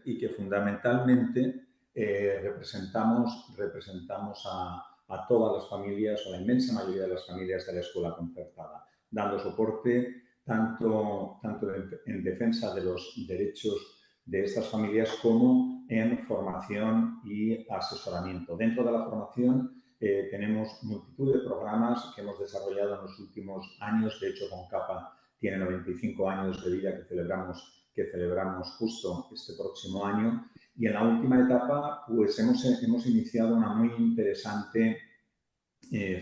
y que fundamentalmente representamos a todas las familias, o a la inmensa mayoría de las familias de la escuela concertada, dando soporte tanto en defensa de los derechos de estas familias como en formación y asesoramiento. Dentro de la formación tenemos multitud de programas que hemos desarrollado en los últimos años. De hecho, CONCAPA tiene 95 años de vida que celebramos justo este próximo año. Y en la última etapa, pues hemos iniciado una muy interesante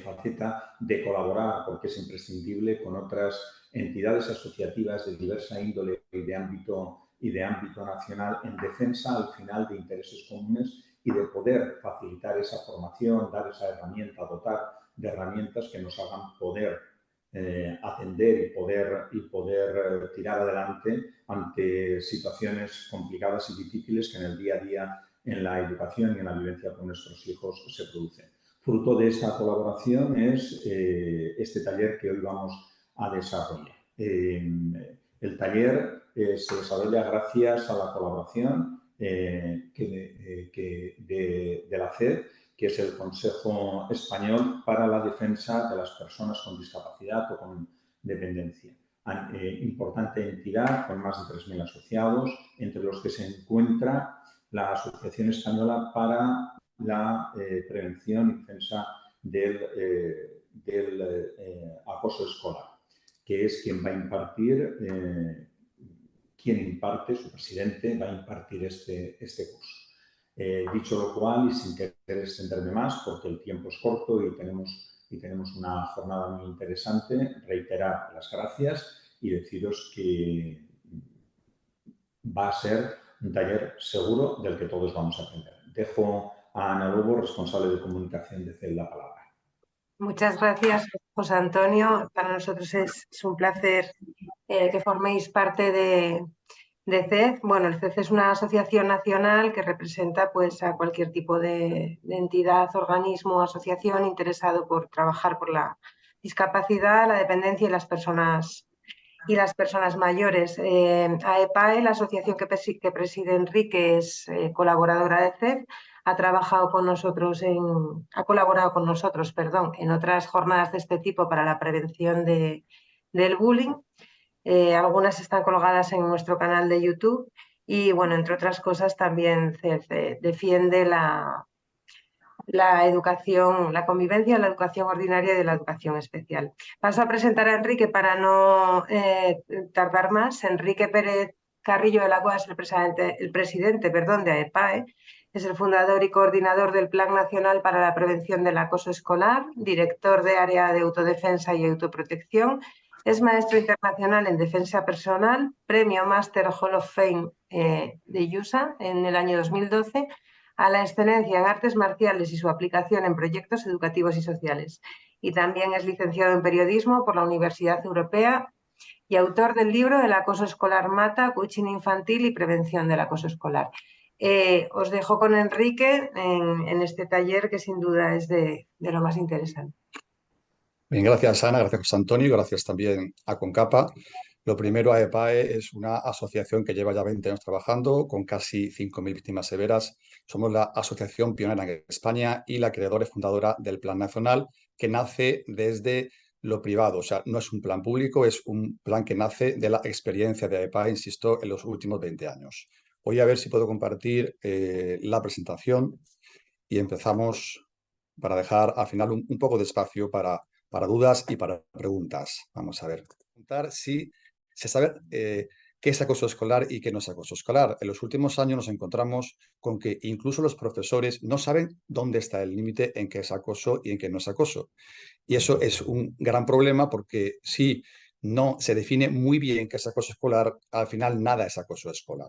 faceta de colaborar, porque es imprescindible, con otras entidades asociativas de diversa índole y de ámbito nacional en defensa, al final, de intereses comunes y de poder facilitar esa formación, dar esa herramienta, dotar de herramientas que nos hagan poder atender y poder tirar adelante ante situaciones complicadas y difíciles que en el día a día, en la educación y en la vivencia con nuestros hijos, se producen. Fruto de esta colaboración es este taller que hoy vamos a desarrollar. El taller se desarrolla gracias a la colaboración de la CED, que es el Consejo Español para la Defensa de las Personas con Discapacidad o con Dependencia. Importante entidad con más de 3.000 asociados, entre los que se encuentra la Asociación Española para la prevención y defensa del acoso escolar, que es quien va a impartir, su presidente, va a impartir este curso. Dicho lo cual, y sin querer extenderme más, porque el tiempo es corto y tenemos una jornada muy interesante, reiterar las gracias y deciros que va a ser un taller seguro del que todos vamos a aprender. Dejo a Ana Lobo, responsable de comunicación de CEL, la palabra. Muchas gracias, José Antonio. Para nosotros es un placer que forméis parte de CED. Bueno, el CED es una asociación nacional que representa, pues, a cualquier tipo de entidad, organismo o asociación interesado por trabajar por la discapacidad, la dependencia y las personas mayores. AEPAE, la asociación que preside Enrique, es colaboradora de CED. Ha colaborado con nosotros, en otras jornadas de este tipo para la prevención del bullying. Algunas están colgadas en nuestro canal de YouTube y, bueno, entre otras cosas, también CED defiende la educación, la convivencia, la educación ordinaria y de la educación especial. Paso a presentar a Enrique para no tardar más. Enrique Pérez Carrillo de la Cueva es el presidente de AEPAE. Es el fundador y coordinador del Plan Nacional para la Prevención del Acoso Escolar, director de Área de Autodefensa y Autoprotección. Es maestro internacional en defensa personal, premio Master Hall of Fame de USA en el año 2012, a la excelencia en artes marciales y su aplicación en proyectos educativos y sociales. Y también es licenciado en periodismo por la Universidad Europea y autor del libro El acoso escolar mata, coaching infantil y prevención del acoso escolar. Os dejo con Enrique en este taller, que sin duda es de lo más interesante. Bien, gracias Ana, gracias José Antonio y gracias también a CONCAPA. Lo primero, AEPAE es una asociación que lleva ya 20 años trabajando con casi 5.000 víctimas severas. Somos la asociación pionera en España y la creadora y fundadora del Plan Nacional, que nace desde lo privado. O sea, no es un plan público, es un plan que nace de la experiencia de AEPAE, insisto, en los últimos 20 años. Voy a ver si puedo compartir la presentación y empezamos para dejar al final un poco de espacio para dudas y para preguntas. Vamos a ver. Preguntar si se sabe qué es acoso escolar y qué no es acoso escolar. En los últimos años nos encontramos con que incluso los profesores no saben dónde está el límite en qué es acoso y en qué no es acoso. Y eso es un gran problema, porque si no se define muy bien qué es acoso escolar, al final nada es acoso escolar.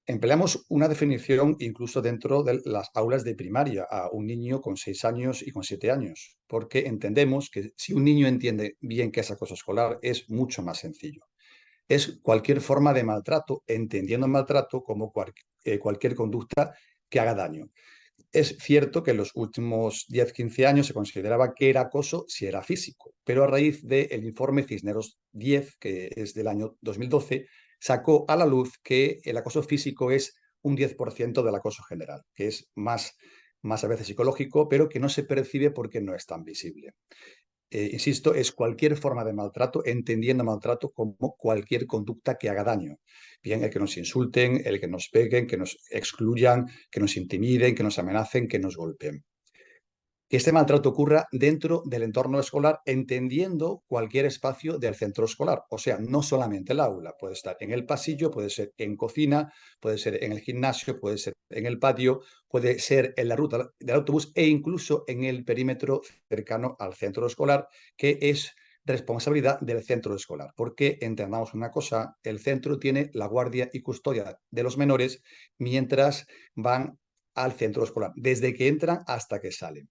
Empleamos una definición incluso dentro de las aulas de primaria a un niño con 6 años y con 7 años, porque entendemos que si un niño entiende bien qué es acoso escolar, es mucho más sencillo. Es cualquier forma de maltrato, entendiendo el maltrato como cualquier conducta que haga daño. Es cierto que en los últimos 10-15 años se consideraba que era acoso si era físico, pero a raíz del informe Cisneros 10, que es del año 2012, sacó a la luz que el acoso físico es un 10% del acoso general, que es más a veces psicológico, pero que no se percibe porque no es tan visible. Insisto, es cualquier forma de maltrato, entendiendo maltrato como cualquier conducta que haga daño. Bien, el que nos insulten, el que nos peguen, que nos excluyan, que nos intimiden, que nos amenacen, que nos golpeen. Que este maltrato ocurra dentro del entorno escolar, entendiendo cualquier espacio del centro escolar. O sea, no solamente el aula, puede estar en el pasillo, puede ser en cocina, puede ser en el gimnasio, puede ser en el patio, puede ser en la ruta del autobús e incluso en el perímetro cercano al centro escolar, que es responsabilidad del centro escolar. Porque entendamos una cosa, el centro tiene la guardia y custodia de los menores mientras van al centro escolar, desde que entran hasta que salen.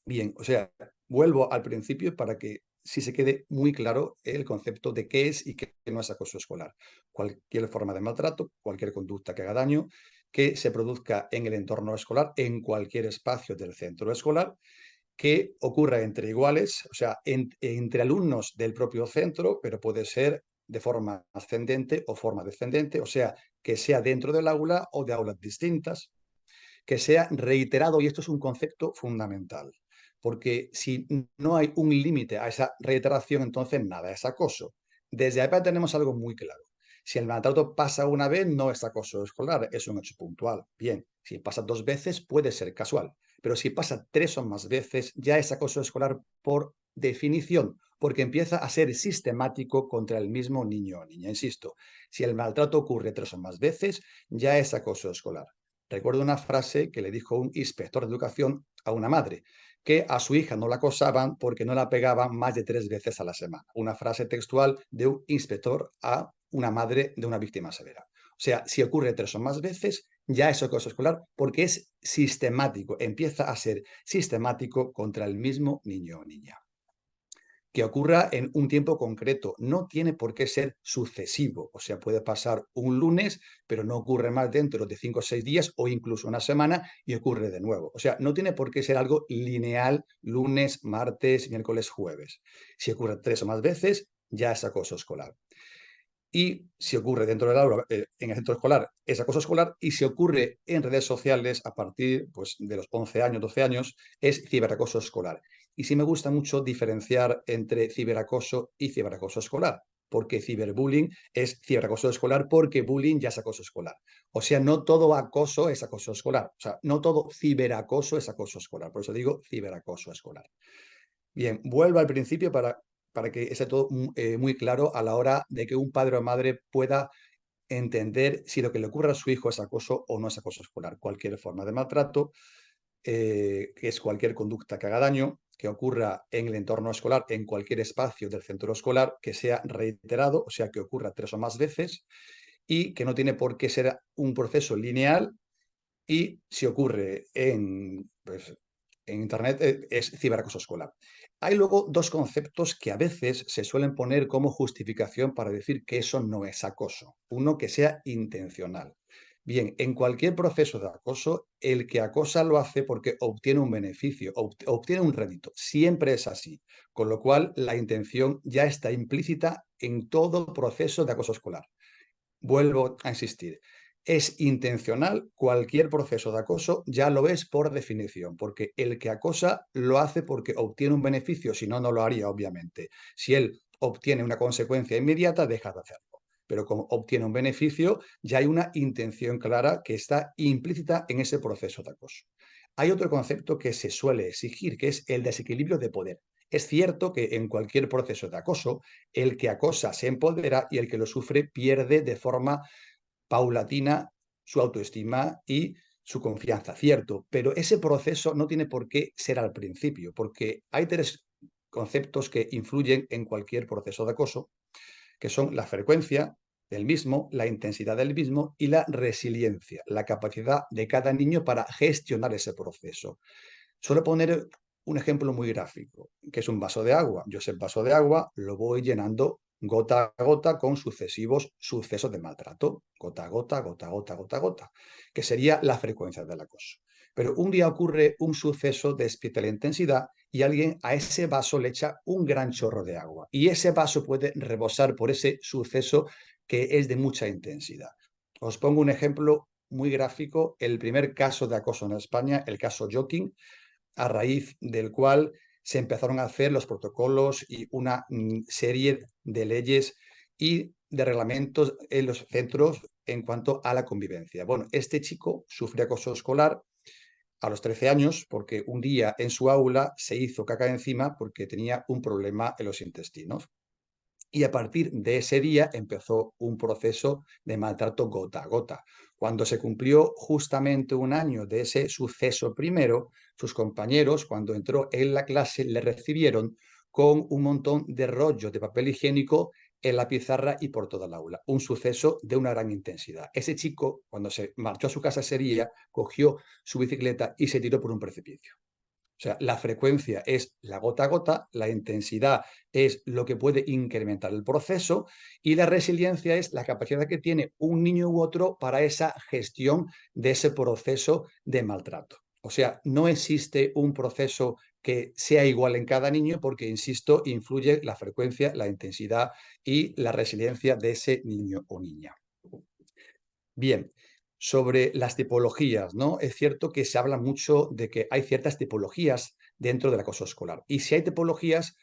Bien, o sea, vuelvo al principio para que sí se quede muy claro el concepto de qué es y qué no es acoso escolar. Cualquier forma de maltrato, cualquier conducta que haga daño, que se produzca en el entorno escolar, en cualquier espacio del centro escolar, que ocurra entre iguales, o sea, entre alumnos del propio centro, pero puede ser de forma ascendente o forma descendente, o sea, que sea dentro del aula o de aulas distintas, que sea reiterado, y esto es un concepto fundamental, porque si no hay un límite a esa reiteración, entonces nada es acoso. Desde ahí tenemos algo muy claro. Si el maltrato pasa una vez, no es acoso escolar, es un hecho puntual. Bien, si pasa 2 veces, puede ser casual, pero si pasa 3 o más veces, ya es acoso escolar por definición, porque empieza a ser sistemático contra el mismo niño o niña. Insisto, si el maltrato ocurre 3 o más veces, ya es acoso escolar. Recuerdo una frase que le dijo un inspector de educación a una madre, que a su hija no la acosaban porque no la pegaban más de 3 veces a la semana. Una frase textual de un inspector a una madre de una víctima severa. O sea, si ocurre 3 o más veces, ya es acoso escolar porque es sistemático, empieza a ser sistemático contra el mismo niño o niña. Que ocurra en un tiempo concreto, no tiene por qué ser sucesivo, o sea, puede pasar un lunes, pero no ocurre más dentro de 5 o 6 días o incluso una semana y ocurre de nuevo. O sea, no tiene por qué ser algo lineal, lunes, martes, miércoles, jueves. Si ocurre 3 o más veces, ya es acoso escolar. Y si ocurre dentro del aula, en el centro escolar, es acoso escolar, y si ocurre en redes sociales a partir pues, de los 11 años, 12 años, es ciberacoso escolar. Y sí me gusta mucho diferenciar entre ciberacoso y ciberacoso escolar, porque ciberbullying es ciberacoso escolar porque bullying ya es acoso escolar. O sea, no todo acoso es acoso escolar. O sea, no todo ciberacoso es acoso escolar. Por eso digo ciberacoso escolar. Bien, vuelvo al principio para que esté todo muy claro a la hora de que un padre o madre pueda entender si lo que le ocurre a su hijo es acoso o no es acoso escolar. Cualquier forma de maltrato, que es cualquier conducta que haga daño, que ocurra en el entorno escolar, en cualquier espacio del centro escolar, que sea reiterado, o sea, que ocurra 3 o más veces, y que no tiene por qué ser un proceso lineal, y si ocurre pues, en Internet, es ciberacoso escolar. Hay luego 2 conceptos que a veces se suelen poner como justificación para decir que eso no es acoso. Uno, que sea intencional. Bien, en cualquier proceso de acoso, el que acosa lo hace porque obtiene un beneficio, obtiene un rédito. Siempre es así. Con lo cual, la intención ya está implícita en todo proceso de acoso escolar. Vuelvo a insistir, es intencional, cualquier proceso de acoso ya lo es por definición, porque el que acosa lo hace porque obtiene un beneficio, si no, no lo haría, obviamente. Si él obtiene una consecuencia inmediata, deja de hacerlo. Pero como obtiene un beneficio, ya hay una intención clara que está implícita en ese proceso de acoso. Hay otro concepto que se suele exigir, que es el desequilibrio de poder. Es cierto que en cualquier proceso de acoso, el que acosa se empodera y el que lo sufre pierde de forma paulatina su autoestima y su confianza, cierto, pero ese proceso no tiene por qué ser al principio, porque hay 3 conceptos que influyen en cualquier proceso de acoso, que son la frecuencia del mismo, la intensidad del mismo y la resiliencia, la capacidad de cada niño para gestionar ese proceso. Suelo poner un ejemplo muy gráfico, que es un vaso de agua. Yo ese vaso de agua lo voy llenando gota a gota con sucesivos sucesos de maltrato, gota a gota, gota a gota, gota a gota, que sería la frecuencia del acoso. Pero un día ocurre un suceso de especial intensidad y alguien a ese vaso le echa un gran chorro de agua. Y ese vaso puede rebosar por ese suceso que es de mucha intensidad. Os pongo un ejemplo muy gráfico, el primer caso de acoso en España, el caso Joking, a raíz del cual se empezaron a hacer los protocolos y una serie de leyes y de reglamentos en los centros en cuanto a la convivencia. Bueno, este chico sufrió acoso escolar a los 13 años porque un día en su aula se hizo caca encima porque tenía un problema en los intestinos. Y a partir de ese día empezó un proceso de maltrato gota a gota. Cuando se cumplió justamente un año de ese suceso primero, sus compañeros, cuando entró en la clase, le recibieron con un montón de rollos de papel higiénico en la pizarra y por toda el aula. Un suceso de una gran intensidad. Ese chico, cuando se marchó a su casa ese día, cogió su bicicleta y se tiró por un precipicio. O sea, la frecuencia es la gota a gota, la intensidad es lo que puede incrementar el proceso y la resiliencia es la capacidad que tiene un niño u otro para esa gestión de ese proceso de maltrato. O sea, no existe un proceso que sea igual en cada niño porque, insisto, influye la frecuencia, la intensidad y la resiliencia de ese niño o niña. Bien, sobre las tipologías, ¿no? Es cierto que se habla mucho de que hay ciertas tipologías dentro del acoso escolar. Y si hay tipologías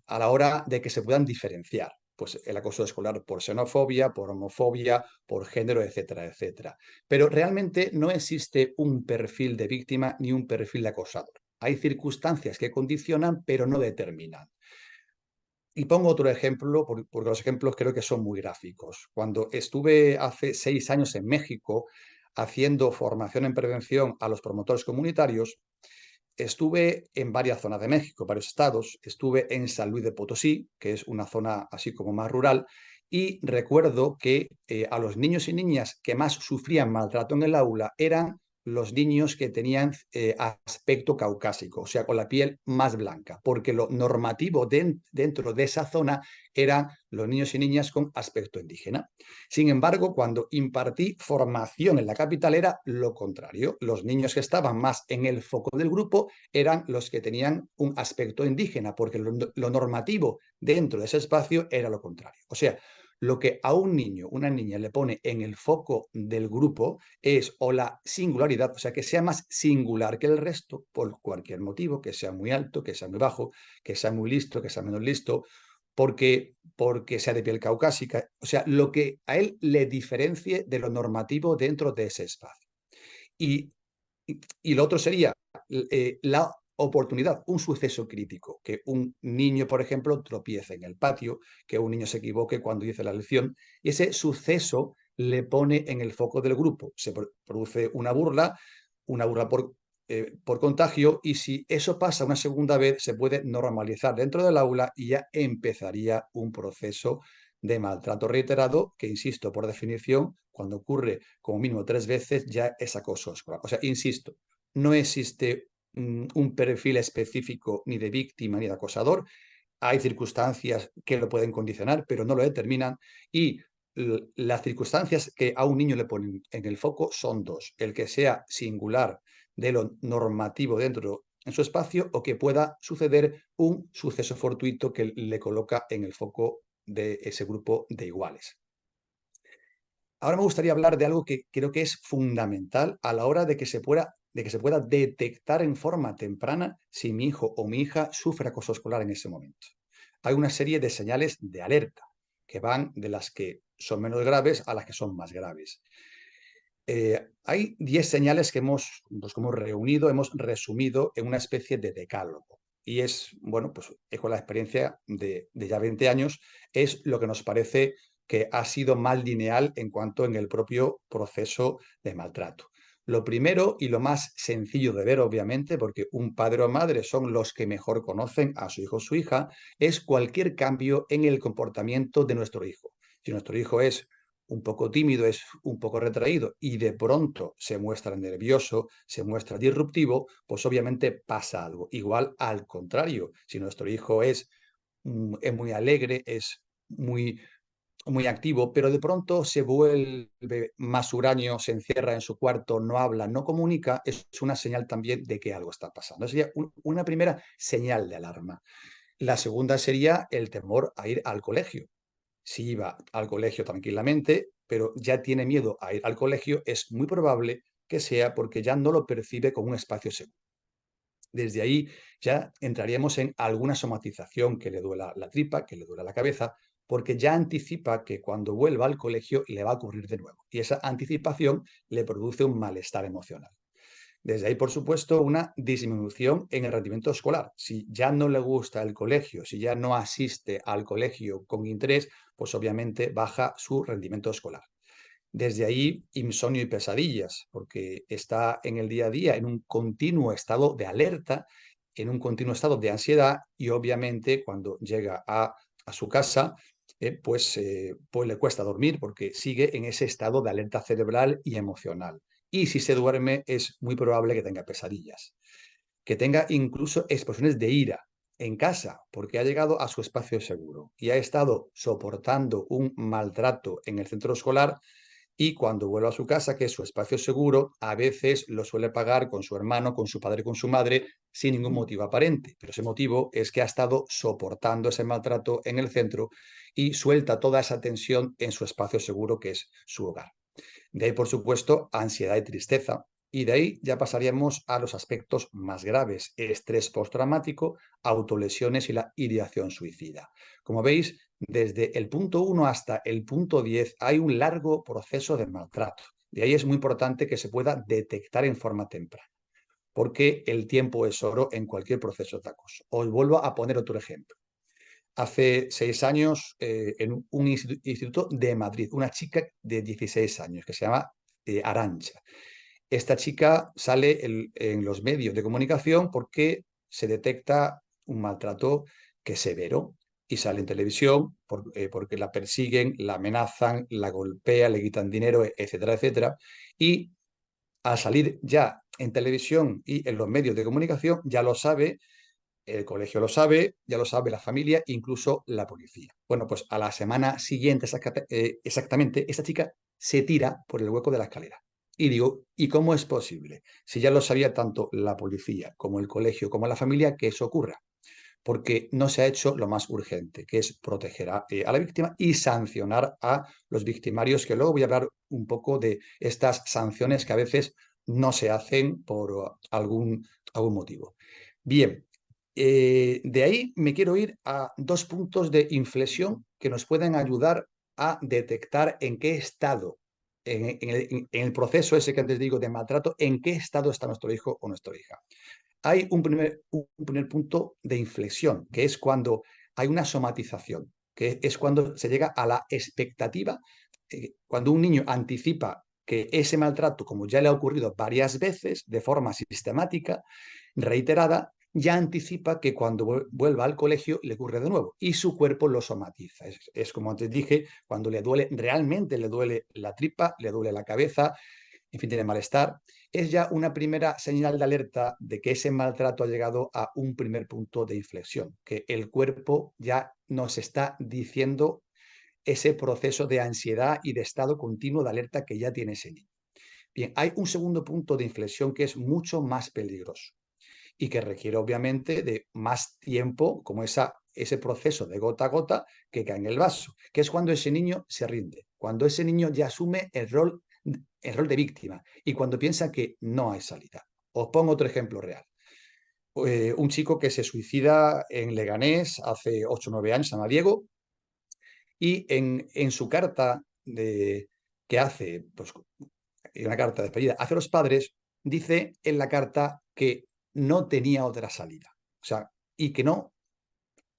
a la hora de que se puedan diferenciar, pues el acoso escolar por xenofobia, por homofobia, por género, etcétera, etcétera. Pero realmente no existe un perfil de víctima ni un perfil de acosador. Hay circunstancias que condicionan, pero no determinan. Y pongo otro ejemplo, porque los ejemplos creo que son muy gráficos. Cuando estuve hace 6 años en México haciendo formación en prevención a los promotores comunitarios, estuve en varias zonas de México, varios estados. Estuve en San Luis de Potosí, que es una zona así como más rural, y recuerdo que a los niños y niñas que más sufrían maltrato en el aula eran los niños que tenían aspecto caucásico, o sea, con la piel más blanca, porque lo normativo dentro de esa zona eran los niños y niñas con aspecto indígena. Sin embargo, cuando impartí formación en la capital era lo contrario. Los niños que estaban más en el foco del grupo eran los que tenían un aspecto indígena, porque lo normativo dentro de ese espacio era lo contrario. O sea, lo que a un niño, una niña le pone en el foco del grupo es o la singularidad, o sea, que sea más singular que el resto por cualquier motivo, que sea muy alto, que sea muy bajo, que sea muy listo, que sea menos listo, porque sea de piel caucásica, o sea, lo que a él le diferencie de lo normativo dentro de ese espacio. Y, y lo otro sería la oportunidad, un suceso crítico, que un niño, por ejemplo, tropiece en el patio, que un niño se equivoque cuando dice la lección, y ese suceso le pone en el foco del grupo. Se produce una burla por contagio, y si eso pasa una segunda vez, se puede normalizar dentro del aula y ya empezaría un proceso de maltrato reiterado que, insisto, por definición, cuando ocurre como mínimo 3 veces, ya es acoso escolar. O sea, insisto, no existe un perfil específico ni de víctima ni de acosador. Hay circunstancias que lo pueden condicionar, pero no lo determinan. Y las circunstancias que a un niño le ponen en el foco son dos: el que sea singular de lo normativo dentro en su espacio, o que pueda suceder un suceso fortuito que le coloca en el foco de ese grupo de iguales. Ahora me gustaría hablar de algo que creo que es fundamental a la hora de que se pueda detectar en forma temprana si mi hijo o mi hija sufre acoso escolar en ese momento. Hay una serie de señales de alerta que van de las que son menos graves a las que son más graves. Hay 10 señales que hemos reunido, hemos resumido en una especie de decálogo. Y es, bueno, pues con la experiencia de ya 20 años, es lo que nos parece que ha sido más lineal en cuanto en el propio proceso de maltrato. Lo primero y lo más sencillo de ver, obviamente, porque un padre o madre son los que mejor conocen a su hijo o su hija, es cualquier cambio en el comportamiento de nuestro hijo. Si nuestro hijo es un poco tímido, es un poco retraído y de pronto se muestra nervioso, se muestra disruptivo, pues obviamente pasa algo. Igual al contrario, si nuestro hijo es muy alegre, es muy activo, pero de pronto se vuelve más huraño, se encierra en su cuarto, no habla, no comunica, es una señal también de que algo está pasando. Sería una primera señal de alarma. La segunda sería el temor a ir al colegio. Si iba al colegio tranquilamente, pero ya tiene miedo a ir al colegio, es muy probable que sea porque ya no lo percibe como un espacio seguro. Desde ahí ya entraríamos en alguna somatización, que le duela la tripa, que le duela la cabeza, porque ya anticipa que cuando vuelva al colegio le va a ocurrir de nuevo. Y esa anticipación le produce un malestar emocional. Desde ahí, por supuesto, una disminución en el rendimiento escolar. Si ya no le gusta el colegio, si ya no asiste al colegio con interés, pues obviamente baja su rendimiento escolar. Desde ahí, insomnio y pesadillas, porque está en el día a día en un continuo estado de alerta, en un continuo estado de ansiedad, y obviamente cuando llega a su casa, pues le cuesta dormir porque sigue en ese estado de alerta cerebral y emocional. Y si se duerme, es muy probable que tenga pesadillas, que tenga incluso explosiones de ira en casa, porque ha llegado a su espacio seguro y ha estado soportando un maltrato en el centro escolar, y cuando vuelve a su casa, que es su espacio seguro, a veces lo suele pagar con su hermano, con su padre, con su madre, sin ningún motivo aparente. Pero ese motivo es que ha estado soportando ese maltrato en el centro y suelta toda esa tensión en su espacio seguro, que es su hogar. De ahí, por supuesto, ansiedad y tristeza. Y de ahí ya pasaríamos a los aspectos más graves: estrés postraumático, autolesiones y la ideación suicida. Como veis, desde el punto 1 hasta el punto 10 hay un largo proceso de maltrato. De ahí es muy importante que se pueda detectar en forma temprana, porque el tiempo es oro en cualquier proceso de acoso. Os vuelvo a poner otro ejemplo. Hace 6 años, en un instituto de Madrid, una chica de 16 años que se llama Arantxa. Esta chica sale en los medios de comunicación porque se detecta un maltrato que es severo, y sale en televisión porque la persiguen, la amenazan, la golpean, le quitan dinero, etcétera, etcétera. Y al salir ya en televisión y en los medios de comunicación, ya lo sabe el colegio, lo sabe, ya lo sabe la familia, incluso la policía. Bueno, pues a la semana siguiente exactamente, esta chica se tira por el hueco de la escalera. Y digo, ¿y cómo es posible? Si ya lo sabía tanto la policía como el colegio como la familia, que eso ocurra. Porque no se ha hecho lo más urgente, que es proteger a la víctima y sancionar a los victimarios, que luego voy a hablar un poco de estas sanciones que a veces no se hacen por algún motivo. Bien, de ahí me quiero ir a 2 puntos de inflexión que nos pueden ayudar a detectar en qué estado, en el proceso ese que antes digo de maltrato, en qué estado está nuestro hijo o nuestra hija. Hay un primer punto de inflexión, que es cuando hay una somatización, que es cuando se llega a la expectativa, cuando un niño anticipa que ese maltrato, como ya le ha ocurrido varias veces de forma sistemática, reiterada, ya anticipa que cuando vuelva al colegio le ocurre de nuevo y su cuerpo lo somatiza. Es como antes dije, cuando le duele, realmente le duele la tripa, le duele la cabeza, en fin, tiene malestar. Es ya una primera señal de alerta de que ese maltrato ha llegado a un primer punto de inflexión, que el cuerpo ya nos está diciendo ese proceso de ansiedad y de estado continuo de alerta que ya tiene ese niño. Bien, hay un segundo punto de inflexión que es mucho más peligroso y que requiere obviamente de más tiempo, como ese proceso de gota a gota que cae en el vaso, que es cuando ese niño se rinde, cuando ese niño ya asume el rol de víctima y cuando piensa que no hay salida. Os pongo otro ejemplo real. Un chico que se suicida en Leganés hace 8 o 9 años, se llama Diego, y en su carta que hace, pues, una carta de despedida hacia los padres, dice en la carta que no tenía otra salida. O sea, y el que no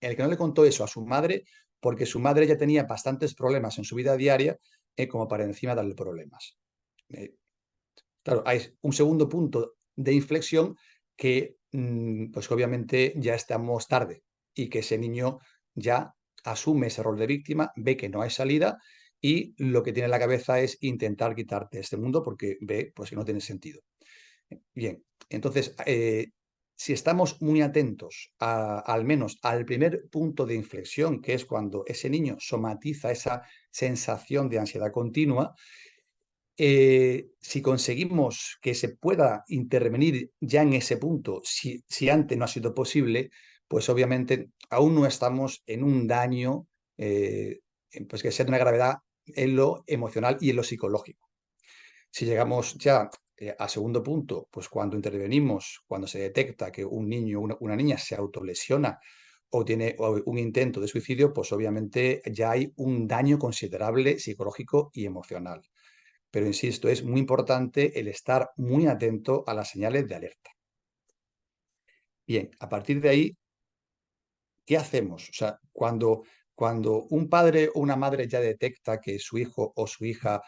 le contó eso a su madre, porque su madre ya tenía bastantes problemas en su vida diaria, como para encima darle problemas. Claro, hay un segundo punto de inflexión que, pues obviamente ya estamos tarde, y que ese niño ya asume ese rol de víctima, ve que no hay salida y lo que tiene en la cabeza es intentar quitarte este mundo porque ve, pues, que no tiene sentido. Bien, entonces, si estamos muy atentos al menos al primer punto de inflexión, que es cuando ese niño somatiza esa sensación de ansiedad continua, si conseguimos que se pueda intervenir ya en ese punto, si antes no ha sido posible, pues obviamente aún no estamos en un daño pues que sea de una gravedad en lo emocional y en lo psicológico. Si llegamos ya al segundo punto, pues cuando intervenimos, cuando se detecta que un niño o una niña se autolesiona o tiene un intento de suicidio, pues obviamente ya hay un daño considerable psicológico y emocional. Pero insisto, es muy importante el estar muy atento a las señales de alerta. Bien, a partir de ahí, ¿qué hacemos? O sea, cuando un padre o una madre ya detecta que su hijo o su hija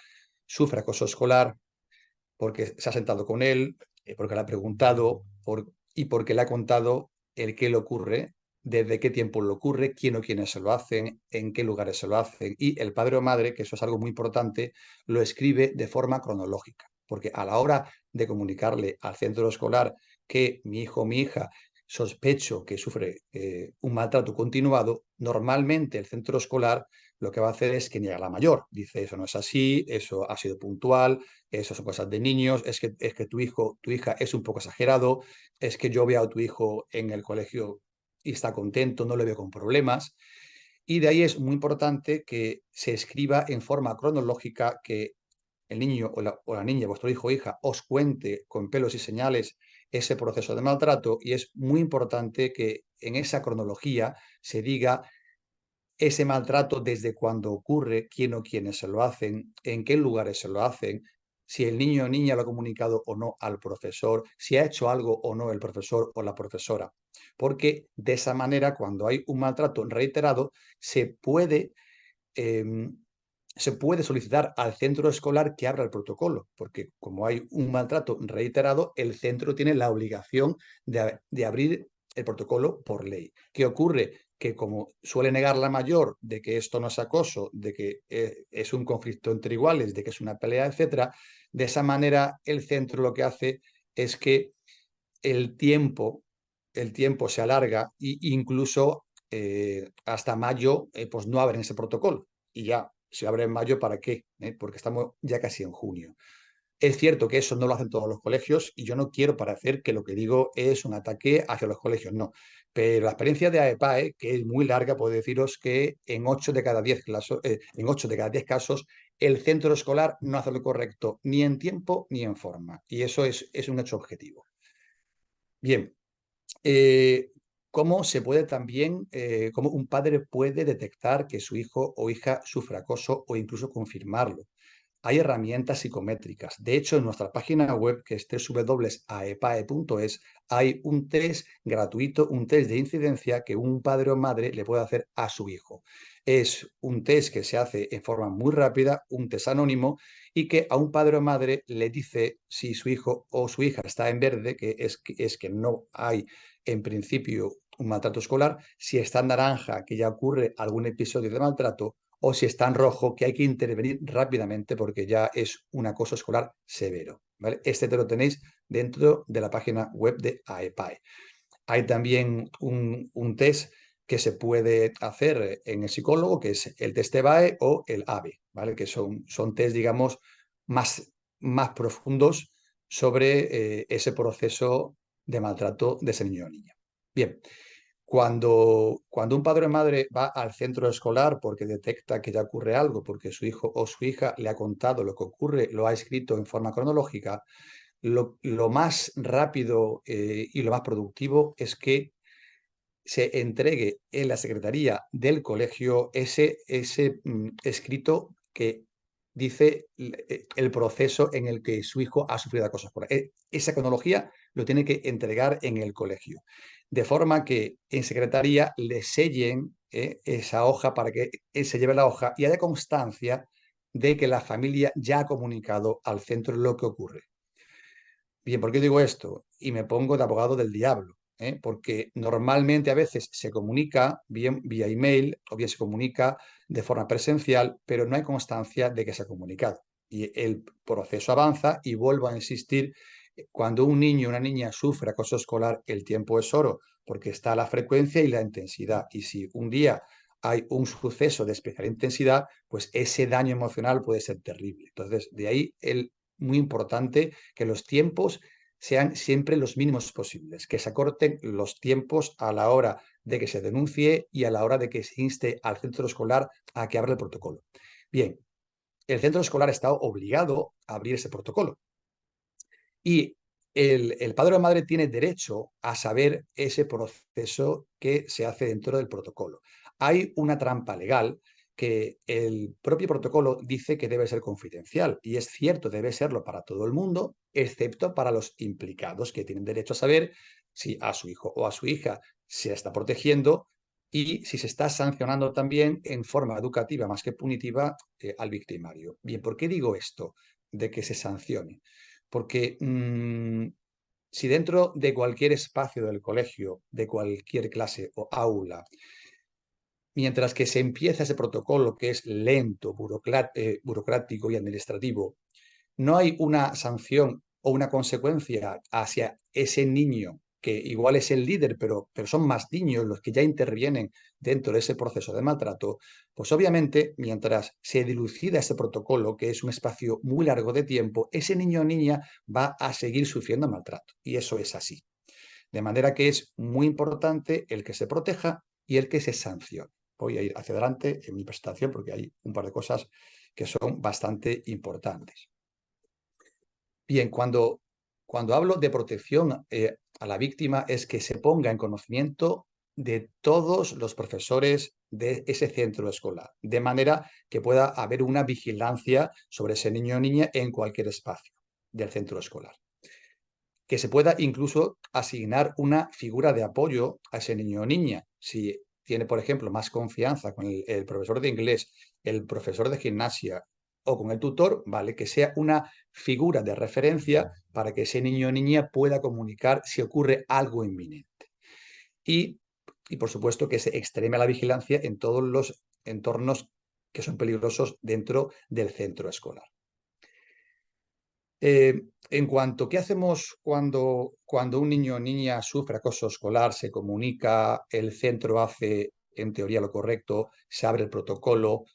sufre acoso escolar, porque se ha sentado con él, porque le ha preguntado y porque le ha contado el qué le ocurre, desde qué tiempo le ocurre, quién o quiénes se lo hacen, en qué lugares se lo hacen. Y el padre o madre, que eso es algo muy importante, lo escribe de forma cronológica, porque a la hora de comunicarle al centro escolar que mi hijo o mi hija sospecho que sufre un maltrato continuado, normalmente el centro escolar lo que va a hacer es que niega la mayor. Dice, eso no es así, eso ha sido puntual, eso son cosas de niños, es que tu hijo, tu hija es un poco exagerado, es que yo veo a tu hijo en el colegio y está contento, no le veo con problemas. Y de ahí es muy importante que se escriba en forma cronológica, que el niño o la niña, vuestro hijo o hija, os cuente con pelos y señales ese proceso de maltrato, y es muy importante que en esa cronología se diga ese maltrato desde cuándo ocurre, quién o quiénes se lo hacen, en qué lugares se lo hacen, si el niño o niña lo ha comunicado o no al profesor, si ha hecho algo o no el profesor o la profesora. Porque de esa manera, cuando hay un maltrato reiterado, se puede solicitar al centro escolar que abra el protocolo, porque como hay un maltrato reiterado, el centro tiene la obligación de abrir el protocolo por ley. ¿Qué ocurre? Que como suele negar la mayor de que esto no es acoso, de que es un conflicto entre iguales, de que es una pelea, etcétera, de esa manera el centro lo que hace es que el tiempo, el tiempo se alarga e incluso hasta mayo pues no abren ese protocolo. Y ya, si abre en mayo, ¿para qué? Porque estamos ya casi en junio. Es cierto que eso no lo hacen todos los colegios y yo no quiero parecer que lo que digo es un ataque hacia los colegios, no. Pero la experiencia de AEPAE, que es muy larga, puedo deciros que en 8 de cada 10 casos el centro escolar no hace lo correcto ni en tiempo ni en forma. Y eso es un hecho objetivo. Bien, ¿cómo se puede también, cómo un padre puede detectar que su hijo o hija sufre acoso o incluso confirmarlo? Hay herramientas psicométricas. De hecho, en nuestra página web, que es www.aepae.es, hay un test gratuito, un test de incidencia que un padre o madre le puede hacer a su hijo. Es un test que se hace en forma muy rápida, un test anónimo, y que a un padre o madre le dice si su hijo o su hija está en verde, que es que no hay en principio un maltrato escolar, si está en naranja, que ya ocurre algún episodio de maltrato, o si está en rojo, que hay que intervenir rápidamente porque ya es un acoso escolar severo, ¿vale? Este te lo tenéis dentro de la página web de AEPAE. Hay también un test que se puede hacer en el psicólogo, que es el test EBAE o el ABE, ¿vale? Que son test, digamos, más profundos sobre ese proceso de maltrato de ese niño o niña. Bien, cuando un padre o madre va al centro escolar porque detecta que ya ocurre algo, porque su hijo o su hija le ha contado lo que ocurre, lo ha escrito en forma cronológica, lo más rápido y lo más productivo es que se entregue en la secretaría del colegio ese escrito que dice el proceso en el que su hijo ha sufrido acoso escolar. Esa cronología lo tiene que entregar en el colegio, de forma que en secretaría le sellen esa hoja para que él se lleve la hoja y haya constancia de que la familia ya ha comunicado al centro lo que ocurre. Bien, ¿por qué digo esto? Y me pongo de abogado del diablo, porque normalmente a veces se comunica bien vía email o bien se comunica de forma presencial, pero no hay constancia de que se ha comunicado. Y el proceso avanza y vuelvo a insistir, cuando un niño o una niña sufre acoso escolar, el tiempo es oro, porque está la frecuencia y la intensidad. Y si un día hay un suceso de especial intensidad, pues ese daño emocional puede ser terrible. Entonces, de ahí muy importante que los tiempos sean siempre los mínimos posibles, que se acorten los tiempos a la hora de que se denuncie y a la hora de que se inste al centro escolar a que abra el protocolo. Bien, el centro escolar está obligado a abrir ese protocolo. Y el padre o madre tiene derecho a saber ese proceso que se hace dentro del protocolo. Hay una trampa legal que el propio protocolo dice que debe ser confidencial, y es cierto, debe serlo para todo el mundo, excepto para los implicados, que tienen derecho a saber si a su hijo o a su hija se está protegiendo y si se está sancionando también en forma educativa más que punitiva al victimario. Bien, ¿por qué digo esto de que se sancione? Porque si dentro de cualquier espacio del colegio, de cualquier clase o aula, mientras que se empieza ese protocolo que es lento, burocrático y administrativo, no hay una sanción o una consecuencia hacia ese niño, que igual es el líder, pero son más niños los que ya intervienen dentro de ese proceso de maltrato, pues obviamente mientras se dilucida ese protocolo, que es un espacio muy largo de tiempo, ese niño o niña va a seguir sufriendo maltrato. Y eso es así. De manera que es muy importante el que se proteja y el que se sancione. Voy a ir hacia adelante en mi presentación porque hay un par de cosas que son bastante importantes. Bien, cuando hablo de protección a la víctima es que se ponga en conocimiento de todos los profesores de ese centro escolar, de manera que pueda haber una vigilancia sobre ese niño o niña en cualquier espacio del centro escolar. Que se pueda incluso asignar una figura de apoyo a ese niño o niña. Si tiene, por ejemplo, más confianza con el profesor de inglés, el profesor de gimnasia o con el tutor, vale, que sea una figura de referencia para que ese niño o niña pueda comunicar si ocurre algo inminente. Y por supuesto, que se extreme la vigilancia en todos los entornos que son peligrosos dentro del centro escolar. En cuanto, ¿qué hacemos cuando un niño o niña sufre acoso escolar? Se comunica, el centro hace en teoría lo correcto, se abre el protocolo,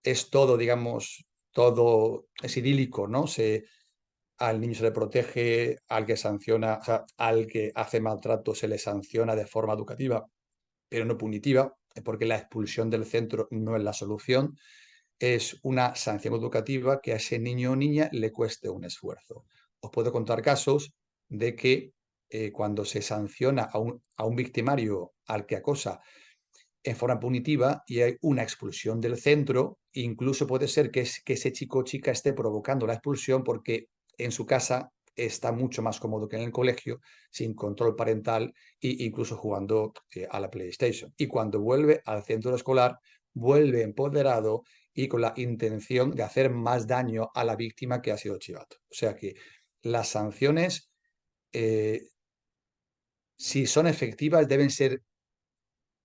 es todo, digamos, todo es idílico, ¿no? Al niño se le protege, al que sanciona, o sea, al que hace maltrato se le sanciona de forma educativa, pero no punitiva, porque la expulsión del centro no es la solución. Es una sanción educativa que a ese niño o niña le cueste un esfuerzo. Os puedo contar casos de que cuando se sanciona a un victimario al que acosa en forma punitiva y hay una expulsión del centro, incluso puede ser que ese chico o chica esté provocando la expulsión porque en su casa está mucho más cómodo que en el colegio, sin control parental e incluso jugando a la PlayStation. Y cuando vuelve al centro escolar, vuelve empoderado y con la intención de hacer más daño a la víctima que ha sido chivato. O sea que las sanciones, si son efectivas, deben ser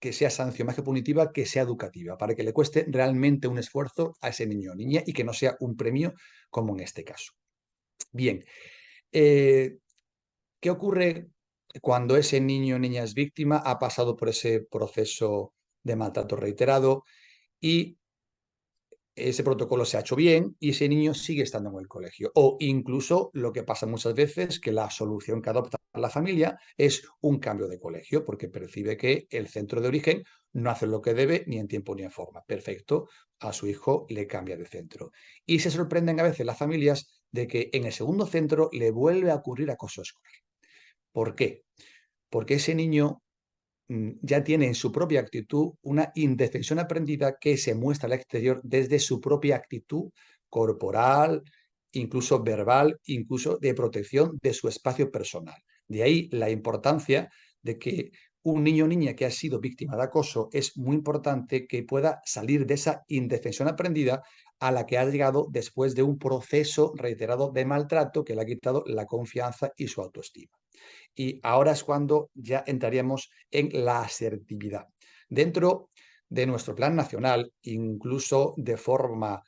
que sea sanción más que punitiva, que sea educativa, para que le cueste realmente un esfuerzo a ese niño o niña y que no sea un premio como en este caso. Bien, ¿qué ocurre cuando ese niño o niña es víctima, ha pasado por ese proceso de maltrato reiterado y ese protocolo se ha hecho bien y ese niño sigue estando en el colegio? O incluso lo que pasa muchas veces, que la solución que adopta la familia es un cambio de colegio porque percibe que el centro de origen no hace lo que debe ni en tiempo ni en forma. Perfecto, a su hijo le cambia de centro. Y se sorprenden a veces las familias de que en el segundo centro le vuelve a ocurrir acoso escolar. ¿Por qué? Porque ese niño ya tiene en su propia actitud una indefensión aprendida que se muestra al exterior desde su propia actitud corporal, incluso verbal, incluso de protección de su espacio personal. De ahí la importancia de que un niño o niña que ha sido víctima de acoso es muy importante que pueda salir de esa indefensión aprendida a la que ha llegado después de un proceso reiterado de maltrato que le ha quitado la confianza y su autoestima. Y ahora es cuando ya entraríamos en la asertividad. Dentro de nuestro plan nacional, incluso de forma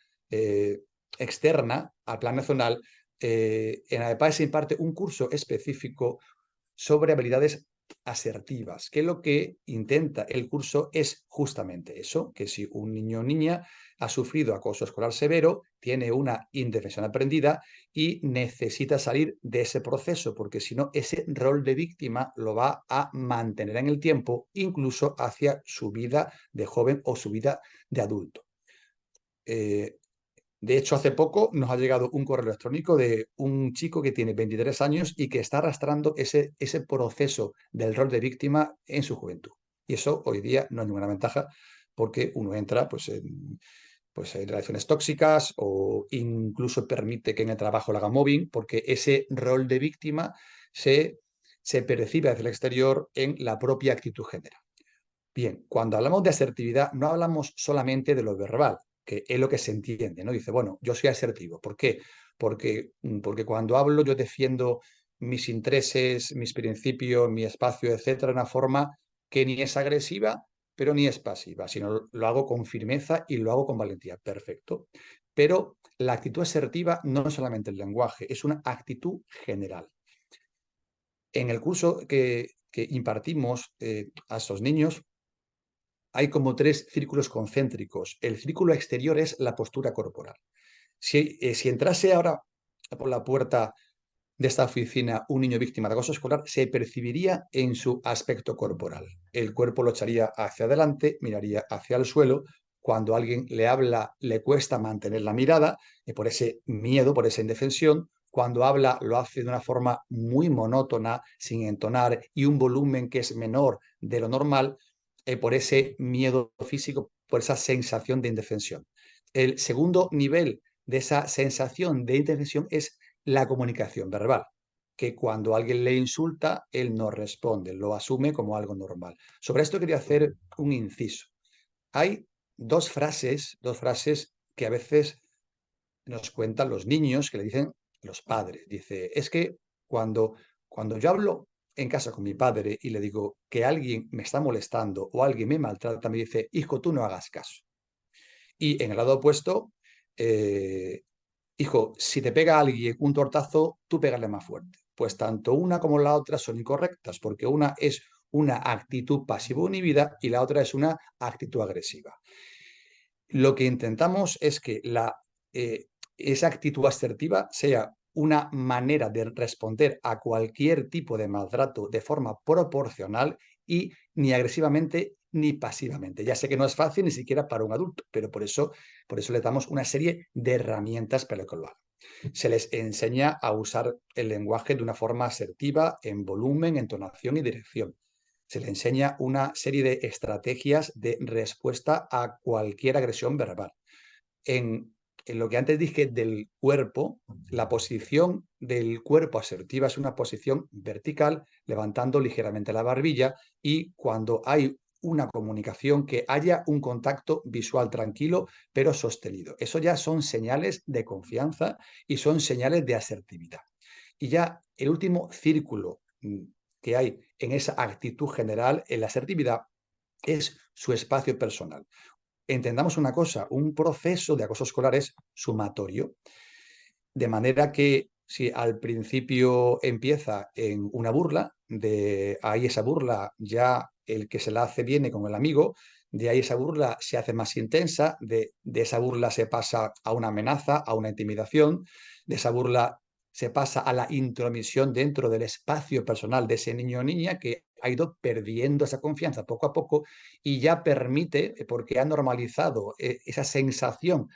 externa al plan nacional, en AEPAE se imparte un curso específico sobre habilidades asertivas, que lo que intenta el curso es justamente eso, que si un niño o niña ha sufrido acoso escolar severo, tiene una indefensión aprendida y necesita salir de ese proceso, porque si no, ese rol de víctima lo va a mantener en el tiempo, incluso hacia su vida de joven o su vida de adulto. De hecho, hace poco nos ha llegado un correo electrónico de un chico que tiene 23 años y que está arrastrando ese proceso del rol de víctima en su juventud. Y eso hoy día no es ninguna ventaja porque uno entra pues, en relaciones tóxicas o incluso permite que en el trabajo le haga mobbing porque ese rol de víctima se percibe hacia el exterior en la propia actitud general. Bien, cuando hablamos de asertividad no hablamos solamente de lo verbal, que es lo que se entiende, ¿no? Dice, bueno, yo soy asertivo. ¿Por qué? Porque cuando hablo yo defiendo mis intereses, mis principios, mi espacio, etcétera, de una forma que ni es agresiva, pero ni es pasiva, sino lo hago con firmeza y lo hago con valentía. Perfecto. Pero la actitud asertiva no es solamente el lenguaje, es una actitud general. En el curso que impartimos a estos niños, hay como 3 círculos concéntricos. El círculo exterior es la postura corporal. Si entrase ahora por la puerta de esta oficina un niño víctima de acoso escolar, se percibiría en su aspecto corporal. El cuerpo lo echaría hacia adelante, miraría hacia el suelo. Cuando alguien le habla, le cuesta mantener la mirada por ese miedo, por esa indefensión. Cuando habla, lo hace de una forma muy monótona, sin entonar y un volumen que es menor de lo normal, por ese miedo físico, por esa sensación de indefensión. El segundo nivel de esa sensación de indefensión es la comunicación verbal, que cuando alguien le insulta, él no responde, lo asume como algo normal. Sobre esto quería hacer un inciso. Hay dos frases que a veces nos cuentan los niños, que le dicen los padres. Dice, es que cuando yo hablo en casa con mi padre y le digo que alguien me está molestando o alguien me maltrata, me dice, hijo, tú no hagas caso. Y en el lado opuesto, eh, hijo, si te pega alguien un tortazo, tú pégale más fuerte. Pues tanto una como la otra son incorrectas, porque una es una actitud pasivo inhibida y la otra es una actitud agresiva. Lo que intentamos es que esa actitud asertiva sea una manera de responder a cualquier tipo de maltrato de forma proporcional y ni agresivamente ni pasivamente. Ya sé que no es fácil ni siquiera para un adulto, pero por eso le damos una serie de herramientas para que lo hagan. Se les enseña a usar el lenguaje de una forma asertiva, en volumen, entonación y dirección. Se le enseña una serie de estrategias de respuesta a cualquier agresión verbal. En lo que antes dije del cuerpo, la posición del cuerpo asertiva es una posición vertical, levantando ligeramente la barbilla, y cuando hay una comunicación, que haya un contacto visual tranquilo pero sostenido. Eso ya son señales de confianza y son señales de asertividad. Y ya el último círculo que hay en esa actitud general, en la asertividad, es su espacio personal. Entendamos una cosa, un proceso de acoso escolar es sumatorio, de manera que si al principio empieza en una burla, de ahí esa burla ya el que se la hace viene con el amigo, de ahí esa burla se hace más intensa, de esa burla se pasa a una amenaza, a una intimidación, de esa burla se pasa a la intromisión dentro del espacio personal de ese niño o niña, que ha ido perdiendo esa confianza poco a poco y ya permite, porque ha normalizado esa sensación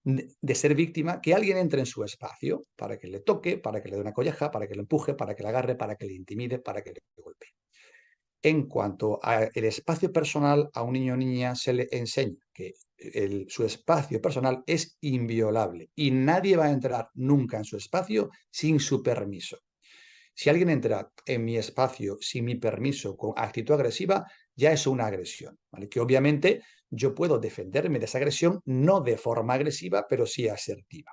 de ser víctima, que alguien entre en su espacio para que le toque, para que le dé una colleja, para que le empuje, para que le agarre, para que le intimide, para que le golpee. En cuanto al espacio personal, a un niño o niña se le enseña que su espacio personal es inviolable y nadie va a entrar nunca en su espacio sin su permiso. Si alguien entra en mi espacio sin mi permiso, con actitud agresiva, ya es una agresión, ¿vale? Que obviamente yo puedo defenderme de esa agresión, no de forma agresiva, pero sí asertiva.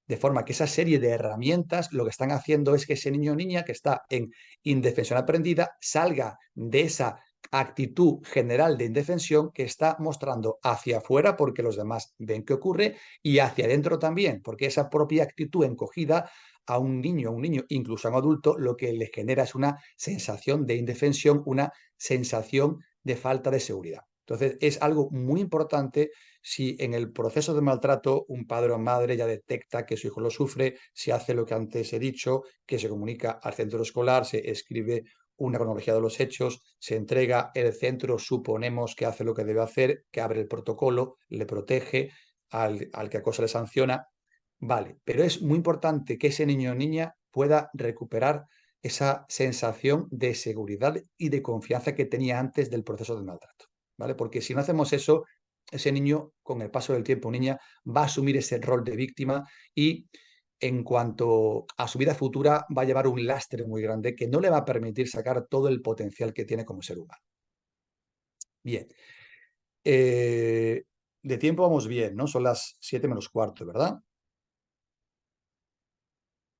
De forma que esa serie de herramientas lo que están haciendo es que ese niño o niña que está en indefensión aprendida salga de esa actitud general de indefensión que está mostrando hacia afuera porque los demás ven que ocurre y hacia adentro también, porque esa propia actitud encogida a un niño, incluso a un adulto, lo que le genera es una sensación de indefensión, una sensación de falta de seguridad. Entonces, es algo muy importante si en el proceso de maltrato un padre o madre ya detecta que su hijo lo sufre, si hace lo que antes he dicho, que se comunica al centro escolar, se escribe una cronología de los hechos, se entrega, el centro suponemos que hace lo que debe hacer, que abre el protocolo, le protege, al que acosa le sanciona. Vale, pero es muy importante que ese niño o niña pueda recuperar esa sensación de seguridad y de confianza que tenía antes del proceso de maltrato, ¿vale? Porque si no hacemos eso, ese niño, con el paso del tiempo, niña, va a asumir ese rol de víctima y en cuanto a su vida futura va a llevar un lastre muy grande que no le va a permitir sacar todo el potencial que tiene como ser humano. Bien. De tiempo vamos bien, ¿no? Son las 7 menos cuarto, ¿verdad?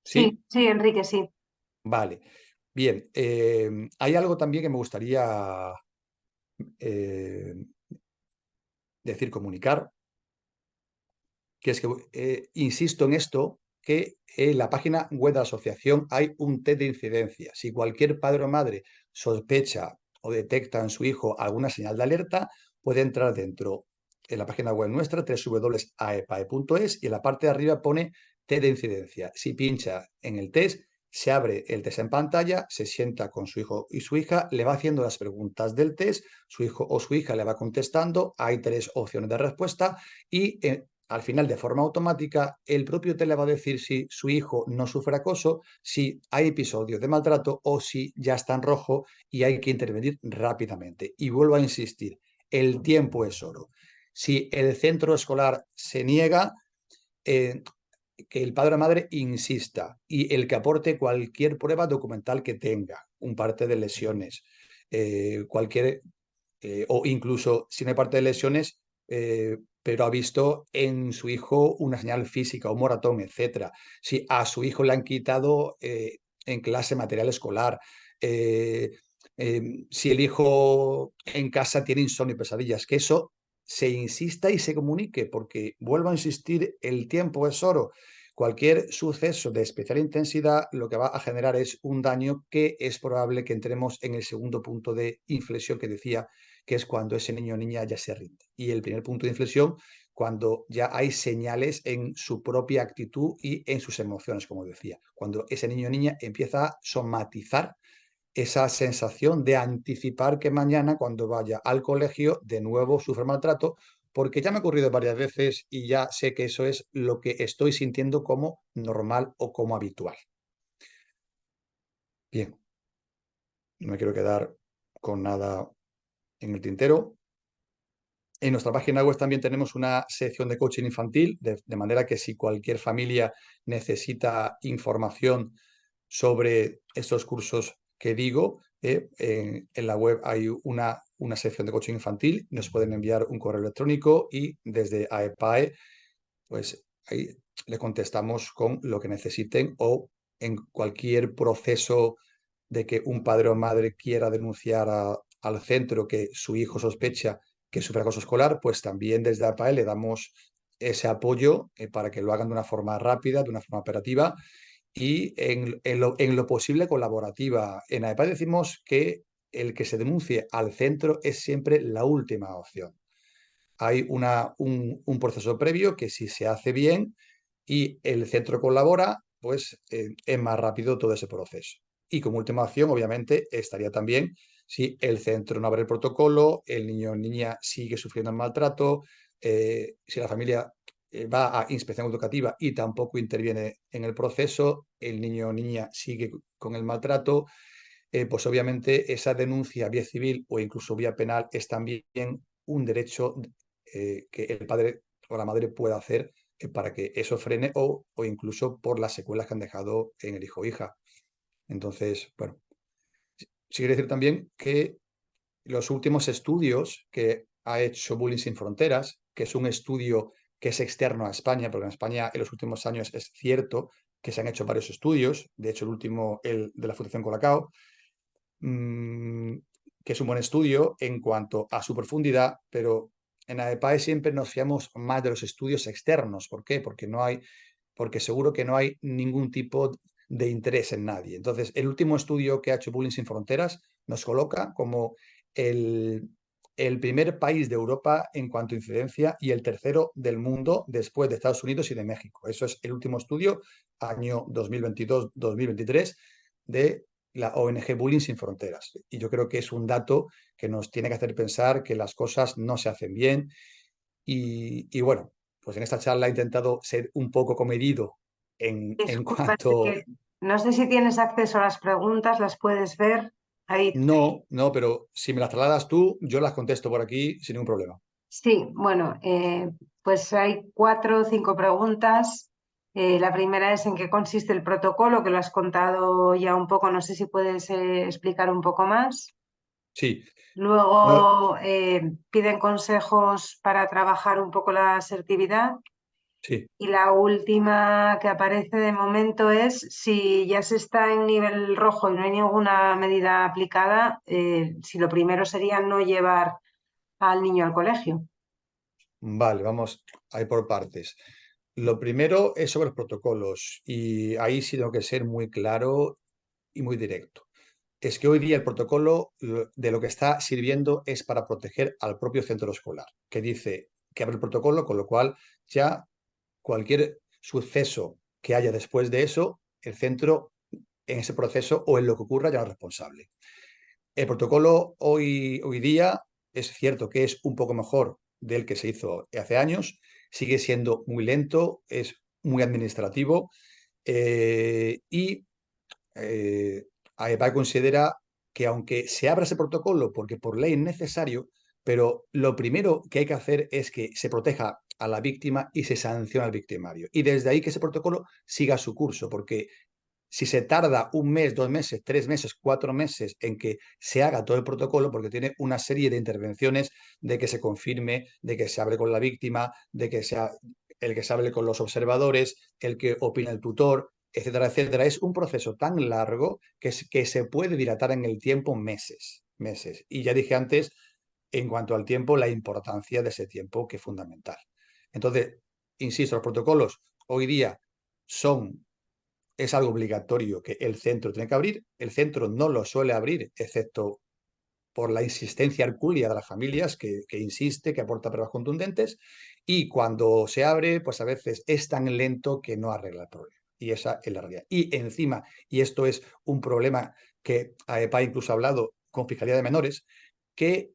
¿Sí? Sí, sí, Enrique, sí. Vale. Bien. Hay algo también que me gustaría eh, decir, comunicar, que es que insisto en esto, que en la página web de la asociación hay un test de incidencia. Si cualquier padre o madre sospecha o detecta en su hijo alguna señal de alerta, puede entrar dentro en la página web nuestra, www.aepae.es, y en la parte de arriba pone test de incidencia. Si pincha en el test, se abre el test en pantalla, se sienta con su hijo y su hija, le va haciendo las preguntas del test, su hijo o su hija le va contestando, hay 3 opciones de respuesta y al final, de forma automática, el propio test le va a decir si su hijo no sufre acoso, si hay episodios de maltrato o si ya está en rojo y hay que intervenir rápidamente. Y vuelvo a insistir, el tiempo es oro. Si el centro escolar se niega, que el padre o madre insista y el que aporte cualquier prueba documental que tenga, un parte de lesiones, cualquier o incluso si no hay parte de lesiones, pero ha visto en su hijo una señal física, un moratón, etcétera. Si a su hijo le han quitado en clase material escolar, eh, si el hijo en casa tiene insomnio y pesadillas, que eso se insista y se comunique, porque vuelvo a insistir, el tiempo es oro. Cualquier suceso de especial intensidad lo que va a generar es un daño que es probable que entremos en el segundo punto de inflexión que decía, que es cuando ese niño o niña ya se rinde. Y el primer punto de inflexión, cuando ya hay señales en su propia actitud y en sus emociones, como decía. Cuando ese niño o niña empieza a somatizar esa sensación de anticipar que mañana, cuando vaya al colegio, de nuevo sufre maltrato, porque ya me ha ocurrido varias veces y ya sé que eso es lo que estoy sintiendo como normal o como habitual. Bien, no me quiero quedar con nada en el tintero. En nuestra página web también tenemos una sección de coaching infantil, de manera que si cualquier familia necesita información sobre estos cursos que digo, en la web hay una sección de coaching infantil, nos pueden enviar un correo electrónico y desde AEPAE, pues ahí le contestamos con lo que necesiten, o en cualquier proceso de que un padre o madre quiera denunciar al centro que su hijo sospecha que sufre acoso escolar, pues también desde APAE le damos ese apoyo para que lo hagan de una forma rápida, de una forma operativa y en lo posible colaborativa. En AEPAE decimos que el que se denuncie al centro es siempre la última opción. Hay un proceso previo que si se hace bien y el centro colabora, pues es más rápido todo ese proceso. Y como última opción, obviamente, estaría también si el centro no abre el protocolo, el niño o niña sigue sufriendo el maltrato, si la familia va a inspección educativa y tampoco interviene en el proceso, el niño o niña sigue con el maltrato, pues obviamente esa denuncia vía civil o incluso vía penal es también un derecho que el padre o la madre pueda hacer para que eso frene o incluso por las secuelas que han dejado en el hijo o hija. Entonces, bueno, sí quiere decir también que los últimos estudios que ha hecho Bullying Sin Fronteras, que es un estudio que es externo a España, porque en España en los últimos años es cierto que se han hecho varios estudios, de hecho el último, el de la Fundación Colacao, que es un buen estudio en cuanto a su profundidad, pero en AEPAE siempre nos fiamos más de los estudios externos. ¿Por qué? Porque seguro que no hay ningún tipo de interés en nadie. Entonces, el último estudio que ha hecho Bullying Sin Fronteras nos coloca como el, el primer país de Europa en cuanto a incidencia y el tercero del mundo después de Estados Unidos y de México. Eso es el último estudio, año 2022-2023, de la ONG Bullying Sin Fronteras. Y yo creo que es un dato que nos tiene que hacer pensar que las cosas no se hacen bien. Y bueno, pues en esta charla he intentado ser un poco comedido en Disculpa, es cuanto... que no sé si tienes acceso a las preguntas, las puedes ver ahí. No, pero si me las trasladas tú, yo las contesto por aquí sin ningún problema. Sí, bueno, pues hay 4 o 5 preguntas. La primera es en qué consiste el protocolo, que lo has contado ya un poco, no sé si puedes explicar un poco más. Sí, bueno, Luego piden consejos para trabajar un poco la asertividad. sí. Y la última que aparece de momento es si ya se está en nivel rojo y no hay ninguna medida aplicada, si lo primero sería no llevar al niño al colegio. Vale, vamos a ir por partes. Lo primero es sobre los protocolos y ahí sí tengo que ser muy claro y muy directo. Es que hoy día el protocolo de lo que está sirviendo es para proteger al propio centro escolar, que dice que abre el protocolo, con lo cual ya cualquier suceso que haya después de eso, el centro en ese proceso o en lo que ocurra ya no es responsable. El protocolo hoy día es cierto que es un poco mejor del que se hizo hace años, sigue siendo muy lento, es muy administrativo y AEPAE considera que aunque se abra ese protocolo porque por ley es necesario, pero lo primero que hay que hacer es que se proteja a la víctima y se sancione al victimario. Y desde ahí que ese protocolo siga su curso, porque si se tarda 1 mes, 2 meses, 3 meses, 4 meses en que se haga todo el protocolo, porque tiene una serie de intervenciones de que se confirme, de que se hable con la víctima, de que sea el que se hable con los observadores, el que opina el tutor, etcétera, etcétera. Es un proceso tan largo que se puede dilatar en el tiempo meses, meses. Y ya dije antes, en cuanto al tiempo, la importancia de ese tiempo que es fundamental. Entonces, insisto, los protocolos hoy día son es algo obligatorio que el centro tiene que abrir. El centro no lo suele abrir, excepto por la insistencia hercúlea de las familias que insiste, que aporta pruebas contundentes. Y cuando se abre, pues a veces es tan lento que no arregla el problema. Y esa es la realidad. Y encima, y esto es un problema que AEPA incluso ha hablado con Fiscalía de Menores, que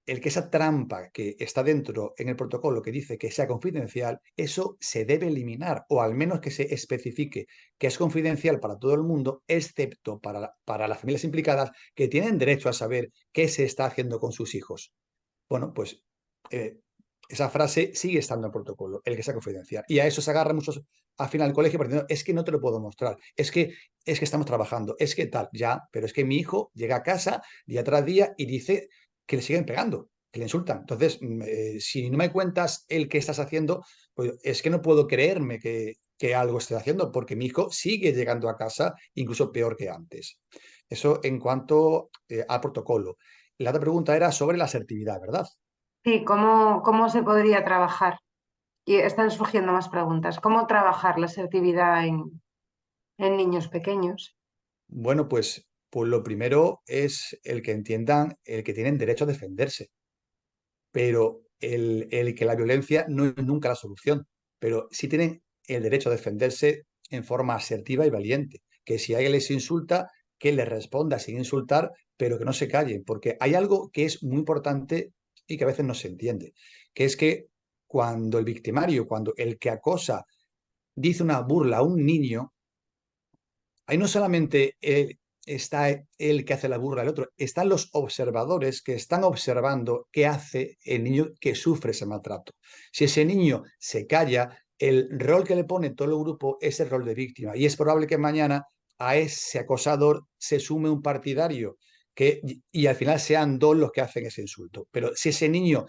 el que esa trampa que está dentro en el protocolo que dice que sea confidencial, eso se debe eliminar o al menos que se especifique que es confidencial para todo el mundo, excepto para las familias implicadas que tienen derecho a saber qué se está haciendo con sus hijos. Bueno, pues esa frase sigue estando en el protocolo, el que sea confidencial. Y a eso se agarran muchos al final del colegio diciendo, es que no te lo puedo mostrar, es que estamos trabajando, es que tal, ya, pero es que mi hijo llega a casa día tras día y dice que le siguen pegando, que le insultan. Entonces, si no me cuentas el que estás haciendo, pues es que no puedo creerme que algo estés haciendo, porque mi hijo sigue llegando a casa incluso peor que antes. Eso en cuanto al protocolo. La otra pregunta era sobre la asertividad, ¿verdad? Sí, ¿cómo se podría trabajar? Y están surgiendo más preguntas. ¿Cómo trabajar la asertividad en niños pequeños? Bueno, pues lo primero es el que entiendan el que tienen derecho a defenderse, pero el que la violencia no es nunca la solución, pero sí tienen el derecho a defenderse en forma asertiva y valiente, que si alguien les insulta, que les responda sin insultar, pero que no se callen, porque hay algo que es muy importante y que a veces no se entiende, que es que cuando el victimario, cuando el que acosa dice una burla a un niño, ahí no solamente está el que hace la burla al otro, están los observadores que están observando qué hace el niño que sufre ese maltrato. Si ese niño se calla, el rol que le pone todo el grupo es el rol de víctima y es probable que mañana a ese acosador se sume un partidario y al final sean dos los que hacen ese insulto. Pero si ese niño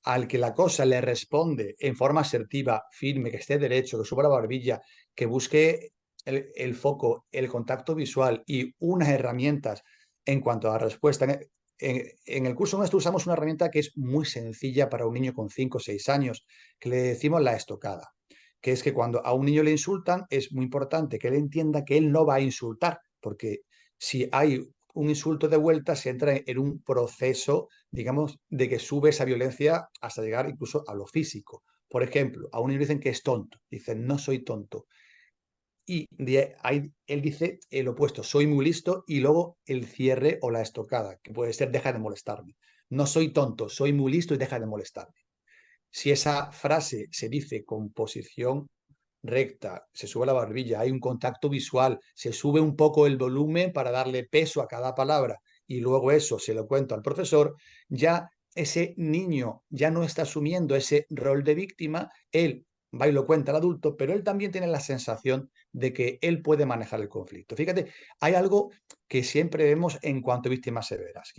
al que la cosa le responde en forma asertiva, firme, que esté derecho, que suba la barbilla, que busque el foco, el contacto visual y unas herramientas en cuanto a la respuesta en el curso nuestro usamos una herramienta que es muy sencilla para un niño con 5 o 6 años, que le decimos la estocada, que es que cuando a un niño le insultan es muy importante que él entienda que él no va a insultar, porque si hay un insulto de vuelta se entra en un proceso, digamos, de que sube esa violencia hasta llegar incluso a lo físico. Por ejemplo, a un niño le dicen que es tonto, dicen no soy tonto. Y de ahí él dice el opuesto, soy muy listo, y luego el cierre o la estocada, que puede ser deja de molestarme. No soy tonto, soy muy listo y deja de molestarme. Si esa frase se dice con posición recta, se sube la barbilla, hay un contacto visual, se sube un poco el volumen para darle peso a cada palabra y luego eso se lo cuento al profesor, ya ese niño ya no está asumiendo ese rol de víctima, él va y lo cuenta al adulto, pero él también tiene la sensación de que él puede manejar el conflicto. Fíjate, hay algo que siempre vemos en cuanto a víctimas severas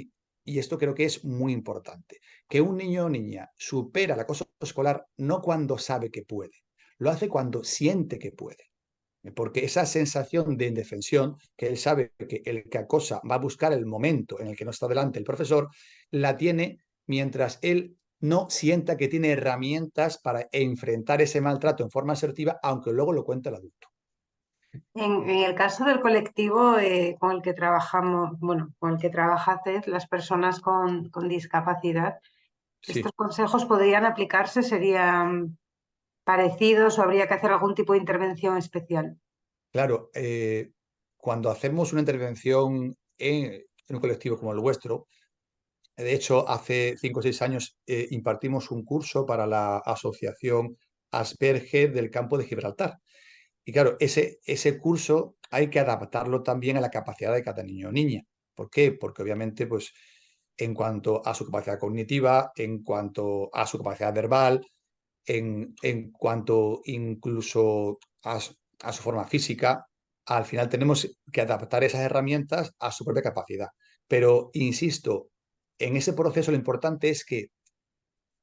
y esto creo que es muy importante, que un niño o niña supera el acoso escolar no cuando sabe que puede, lo hace cuando siente que puede. Porque esa sensación de indefensión, que él sabe que el que acosa va a buscar el momento en el que no está delante el profesor, la tiene mientras él no sienta que tiene herramientas para enfrentar ese maltrato en forma asertiva, aunque luego lo cuente el adulto. En el caso del colectivo con el que trabajamos, bueno, con el que trabajaste, las personas con discapacidad, ¿estos Sí, consejos podrían aplicarse? ¿Serían parecidos o habría que hacer algún tipo de intervención especial? claro, cuando hacemos una intervención en un colectivo como el vuestro, de hecho, hace 5 o 6 años impartimos un curso para la asociación Asperger del campo de Gibraltar. Y claro, ese curso hay que adaptarlo también a la capacidad de cada niño o niña. ¿Por qué? Porque obviamente, pues, en cuanto a su capacidad cognitiva, en cuanto a su capacidad verbal, en cuanto incluso a su forma física, al final tenemos que adaptar esas herramientas a su propia capacidad. Pero, insisto, en ese proceso lo importante es que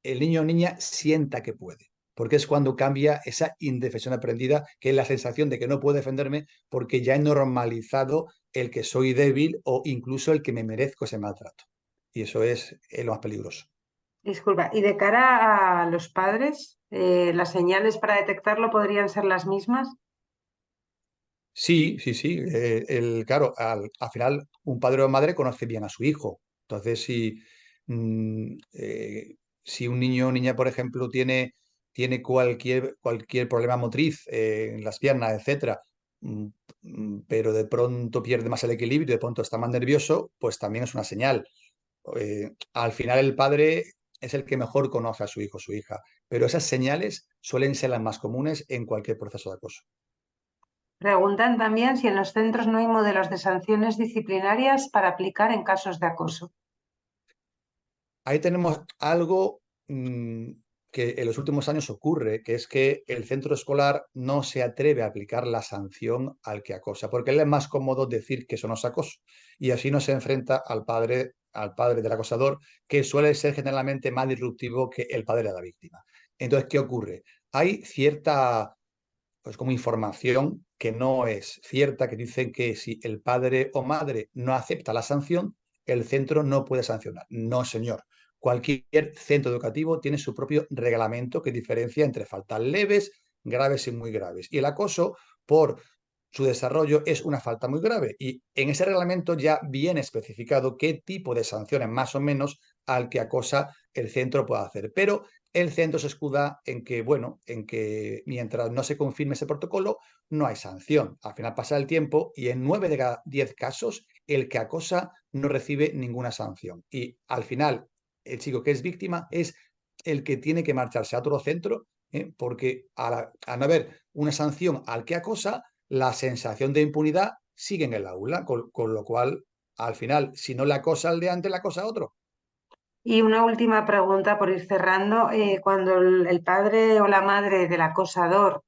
el niño o niña sienta que puede, porque es cuando cambia esa indefensión aprendida, que es la sensación de que no puedo defenderme porque ya he normalizado el que soy débil o incluso el que me merezco ese maltrato. Y eso es lo más peligroso. Disculpa, y de cara a los padres, ¿las señales para detectarlo podrían ser las mismas? Sí, sí, sí. Claro, al final un padre o madre conoce bien a su hijo. Entonces, mm, eh, si un niño o niña, por ejemplo, tiene cualquier problema motriz en las piernas, etcétera, mm, pero de pronto pierde más el equilibrio y de pronto está más nervioso, pues también es una señal. Al final el padre es el que mejor conoce a su hijo o su hija, pero esas señales suelen ser las más comunes en cualquier proceso de acoso. Preguntan también si en los centros no hay modelos de sanciones disciplinarias para aplicar en casos de acoso. Ahí tenemos algo que en los últimos años ocurre, que es que el centro escolar no se atreve a aplicar la sanción al que acosa, porque le es más cómodo decir que eso no es acoso. Y así no se enfrenta al padre del acosador, que suele ser generalmente más disruptivo que el padre de la víctima. Entonces, ¿qué ocurre? Hay cierta, pues como información que no es cierta, que dicen que si el padre o madre no acepta la sanción, el centro no puede sancionar. No, señor. Cualquier centro educativo tiene su propio reglamento que diferencia entre faltas leves, graves y muy graves. Y el acoso, por su desarrollo, es una falta muy grave. Y en ese reglamento ya viene especificado qué tipo de sanciones más o menos al que acosa el centro puede hacer. Pero el centro se escuda en que, bueno, en que mientras no se confirme ese protocolo, no hay sanción. Al final pasa el tiempo y en 9 de cada 10 casos, el que acosa no recibe ninguna sanción. Y al final, el chico que es víctima es el que tiene que marcharse a otro centro, porque al no haber una sanción al que acosa, la sensación de impunidad sigue en el aula, con lo cual, al final, si no le acosa al de antes, le acosa a otro. Y una última pregunta por ir cerrando. Cuando el padre o la madre del acosador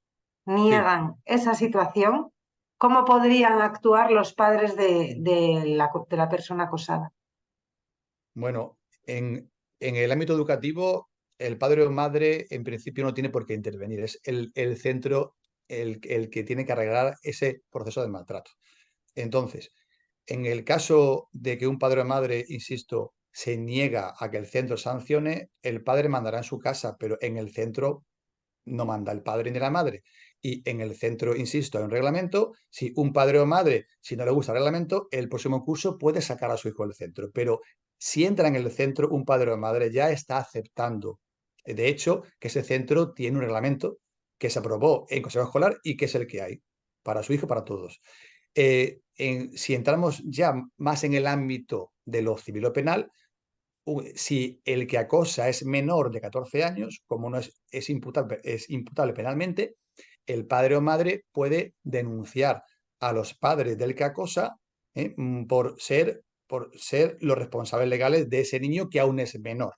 Sí. niegan esa situación, ¿cómo podrían actuar los padres de la persona acosada? Bueno, en el ámbito educativo, el padre o madre en principio no tiene por qué intervenir, es el centro el que tiene que arreglar ese proceso de maltrato. Entonces, en el caso de que un padre o madre, insisto, se niega a que el centro sancione, el padre mandará en su casa, pero en el centro no manda el padre ni la madre. Y en el centro, insisto, hay un reglamento. Si un padre o madre, si no le gusta el reglamento, el próximo curso puede sacar a su hijo del centro. Pero si entra en el centro un padre o madre, ya está aceptando, de hecho, que ese centro tiene un reglamento que se aprobó en consejo escolar y que es el que hay para su hijo, para todos. Si entramos ya más en el ámbito de lo civil o penal, si el que acosa es menor de 14 años, como no es imputable penalmente, el padre o madre puede denunciar a los padres del que acosa por ser los responsables legales de ese niño que aún es menor.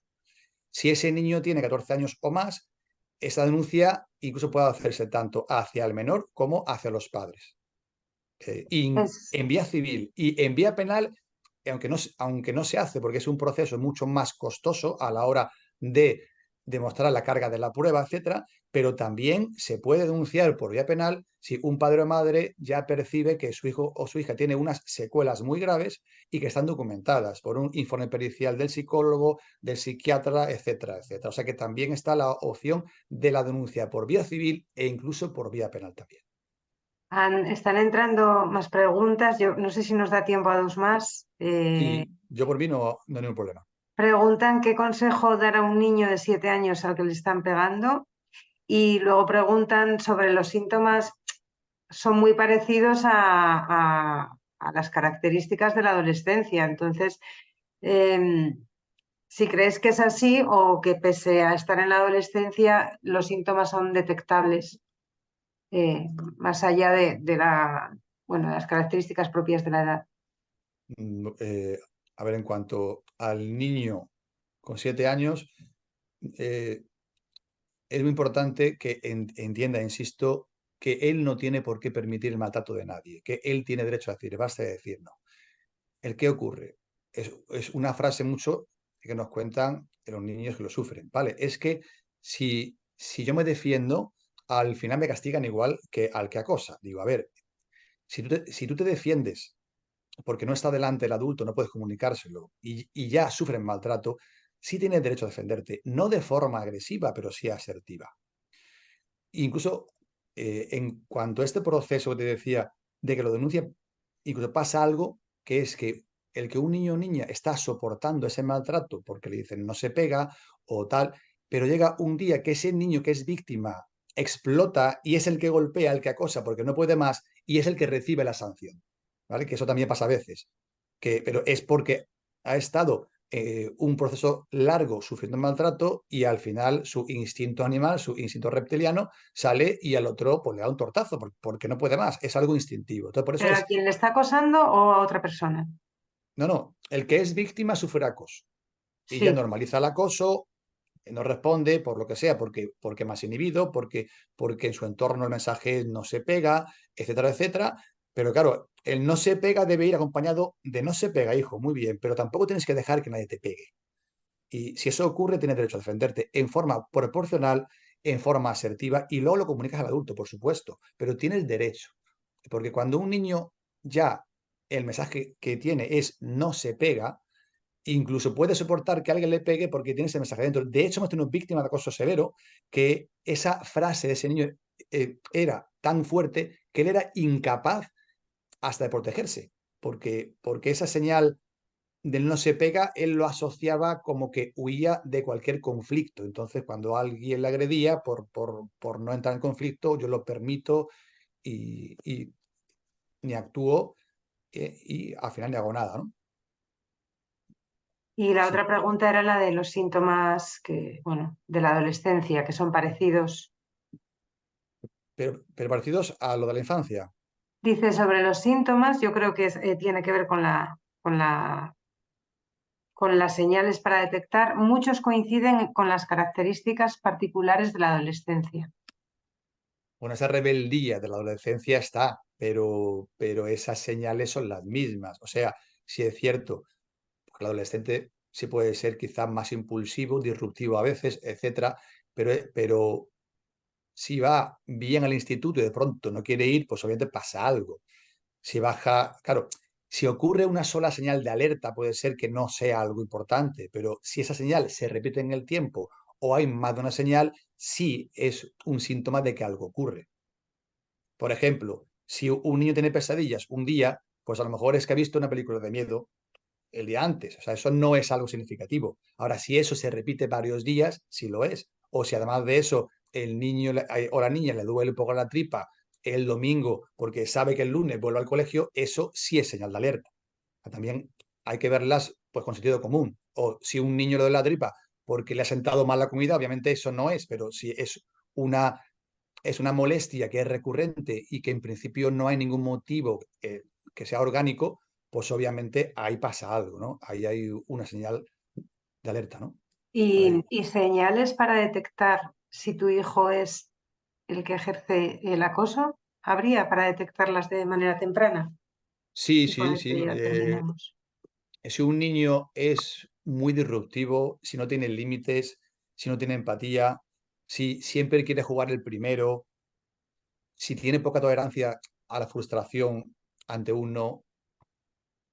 Si ese niño tiene 14 años o más, esa denuncia incluso puede hacerse tanto hacia el menor como hacia los padres. Es, En vía civil y en vía penal, aunque no se hace porque es un proceso mucho más costoso a la hora de demostrar la carga de la prueba, etcétera, pero también se puede denunciar por vía penal si un padre o madre ya percibe que su hijo o su hija tiene unas secuelas muy graves y que están documentadas por un informe pericial del psicólogo, del psiquiatra, etcétera, etcétera. O sea que también está la opción de la denuncia por vía civil e incluso por vía penal también. están entrando más preguntas. Yo no sé si nos da tiempo a dos más. Sí, yo por mí no hay ningún problema. Preguntan qué consejo dar a un niño de 7 años al que le están pegando y luego preguntan sobre los síntomas. Son muy parecidos a las características de la adolescencia. Entonces, si crees que es así o que pese a estar en la adolescencia, los síntomas son detectables, más allá bueno, de las características propias de la edad. Mm, eh, a ver, en cuanto al niño con 7 años, eh, es muy importante que entienda, insisto, que él no tiene por qué permitir el maltrato de nadie, que él tiene derecho a decir, basta de decir no. ¿El qué ocurre? Es una frase mucho que nos cuentan los niños que lo sufren, ¿vale? Es que si yo me defiendo, al final me castigan igual que al que acosa. Digo, a ver, si tú te defiendes porque no está delante el adulto, no puedes comunicárselo y ya sufren maltrato, sí tienes derecho a defenderte, no de forma agresiva, pero sí asertiva. Incluso en cuanto a este proceso que te decía de que lo denuncia, incluso pasa algo que es que el que un niño o niña está soportando ese maltrato porque le dicen no se pega o tal, pero llega un día que ese niño que es víctima explota y es el que golpea, el que acosa porque no puede más y es el que recibe la sanción, ¿vale? Que eso también pasa a veces, pero es porque ha estado un proceso largo sufriendo maltrato y al final su instinto animal, su instinto reptiliano sale y al otro pues le da un tortazo porque no puede más, es algo instintivo. Entonces por eso ¿Pero a es, quien le está acosando o a otra persona? no, el que es víctima sufre acoso y ya Sí, normaliza el acoso, no responde por lo que sea, porque más inhibido, porque en su entorno el mensaje no se pega, etcétera, etcétera. Pero claro, el no se pega debe ir acompañado de no se pega, hijo, muy bien, pero tampoco tienes que dejar que nadie te pegue. Y si eso ocurre, tienes derecho a defenderte en forma proporcional, en forma asertiva, y luego lo comunicas al adulto, por supuesto, pero tienes derecho. Porque cuando un niño ya el mensaje que tiene es no se pega, incluso puede soportar que alguien le pegue porque tiene ese mensaje dentro. De hecho, hemos tenido víctimas de acoso severo que esa frase de ese niño era tan fuerte que él era incapaz hasta de protegerse, porque esa señal del no se pega, él lo asociaba como que huía de cualquier conflicto. Entonces, cuando alguien le agredía por no entrar en conflicto, yo lo permito y ni actúo y al final ni hago nada, ¿no? y la Sí. otra pregunta era la de los síntomas bueno, de la adolescencia, que son parecidos. Pero parecidos a lo de la infancia. Dice sobre los síntomas, yo creo que tiene que ver con las señales para detectar. Muchos coinciden con las características particulares de la adolescencia. Bueno, esa rebeldía de la adolescencia está, pero esas señales son las mismas. O sea, si es cierto, porque el adolescente sí puede ser quizás más impulsivo, disruptivo a veces, etcétera, pero si va bien al instituto y de pronto no quiere ir, pues obviamente pasa algo. Si baja, claro, Si ocurre una sola señal de alerta, puede ser que no sea algo importante, pero si esa señal se repite en el tiempo o hay más de una señal, sí es un síntoma de que algo ocurre. Por ejemplo, si un niño tiene pesadillas un día, pues a lo mejor es que ha visto una película de miedo el día antes. O sea, eso no es algo significativo. Ahora, si eso se repite varios días, sí lo es. O si además de eso el niño o la niña le duele un poco la tripa el domingo porque sabe que el lunes vuelve al colegio, eso sí es señal de alerta. También hay que verlas pues con sentido común. O si un niño le duele la tripa porque le ha sentado mal la comida, obviamente eso no es, pero si una, es una molestia que es recurrente y que en principio no hay ningún motivo que sea orgánico, pues obviamente ahí pasa algo, ¿no? Ahí hay una señal de alerta, ¿no? Para ello. Y señales para detectar si tu hijo es el que ejerce el acoso, ¿habría para detectarlas de manera temprana? Sí, Y con sí, esto sí. ya terminamos. Si un niño es muy disruptivo, si no tiene límites, si no tiene empatía, si siempre quiere jugar el primero, si tiene poca tolerancia a la frustración ante un no,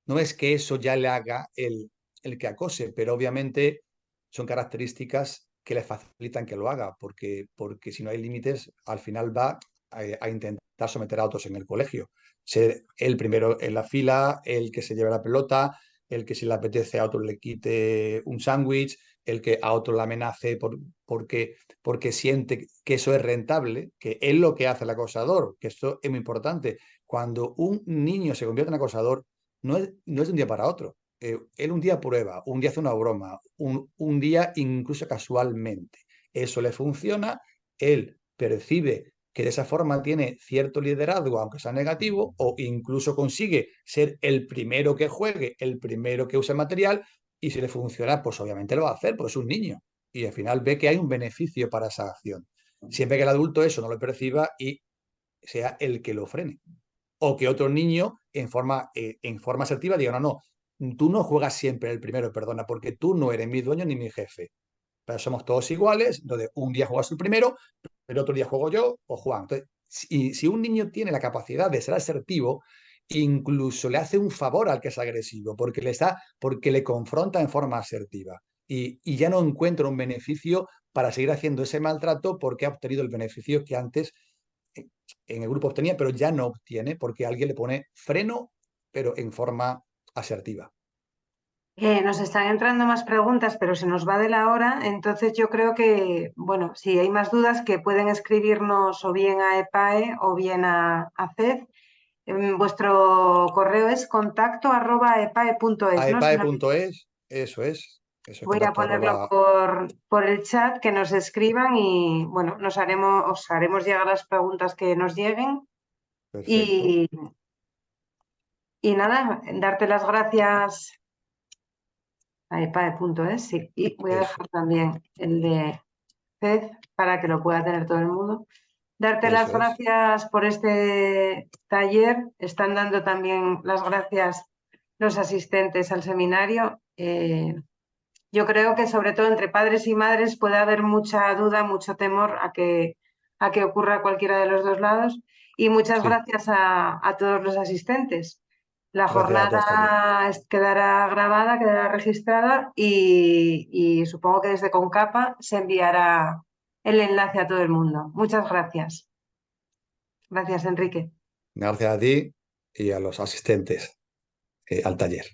no es que eso ya le haga el que acose, pero obviamente son características que le facilitan que lo haga, porque si no hay límites, al final va a intentar someter a otros en el colegio. Ser el primero en la fila, el que se lleve la pelota, el que si le apetece a otro le quite un sándwich, el que a otro le amenace porque siente que eso es rentable, que es lo que hace el acosador, que esto es muy importante. Cuando un niño se convierte en acosador, no es de un día para otro. Él un día prueba, un día hace una broma, un día incluso casualmente. Eso le funciona, él percibe que de esa forma tiene cierto liderazgo, aunque sea negativo, o incluso consigue ser el primero que juegue, el primero que use material, y si le funciona, pues obviamente lo va a hacer, porque es un niño. Y al final ve que hay un beneficio para esa acción. Siempre que el adulto eso no lo perciba y sea el que lo frene o que otro niño en forma asertiva diga, no, no, tú no juegas siempre el primero, perdona, porque tú no eres mi dueño ni mi jefe. Pero somos todos iguales, entonces un día juegas el primero, pero otro día juego yo o Juan. Entonces, si un niño tiene la capacidad de ser asertivo, incluso le hace un favor al que es agresivo, porque le confronta en forma asertiva. Y ya no encuentra un beneficio para seguir haciendo ese maltrato porque ha obtenido el beneficio que antes en el grupo obtenía, pero ya no obtiene porque alguien le pone freno, pero en forma asertiva. Nos están entrando más preguntas, pero se nos va de la hora, entonces yo creo que, bueno, si hay más dudas, que pueden escribirnos o bien a EPAE o bien a CED. Vuestro correo es contacto@epae.es, ¿no? Si no me equivoco. aepae.es, eso es Voy a contacto ponerlo arroba, por el chat, que nos escriban y, bueno, os haremos llegar las preguntas que nos lleguen. perfecto, Y, y nada, darte las gracias a epae.es, sí. Y voy a eso, dejar también el de CED para que lo pueda tener todo el mundo. Darte las eso es. gracias por este taller. Están dando también las gracias los asistentes al seminario. Yo creo que sobre todo entre padres y madres puede haber mucha duda, mucho temor a que ocurra cualquiera de los dos lados. Y muchas Sí, gracias a todos los asistentes. La gracias a todos también. jornada quedará grabada, quedará registrada y supongo que desde Concapa se enviará el enlace a todo el mundo. Muchas gracias. Gracias, Enrique. Gracias a ti y a los asistentes al taller.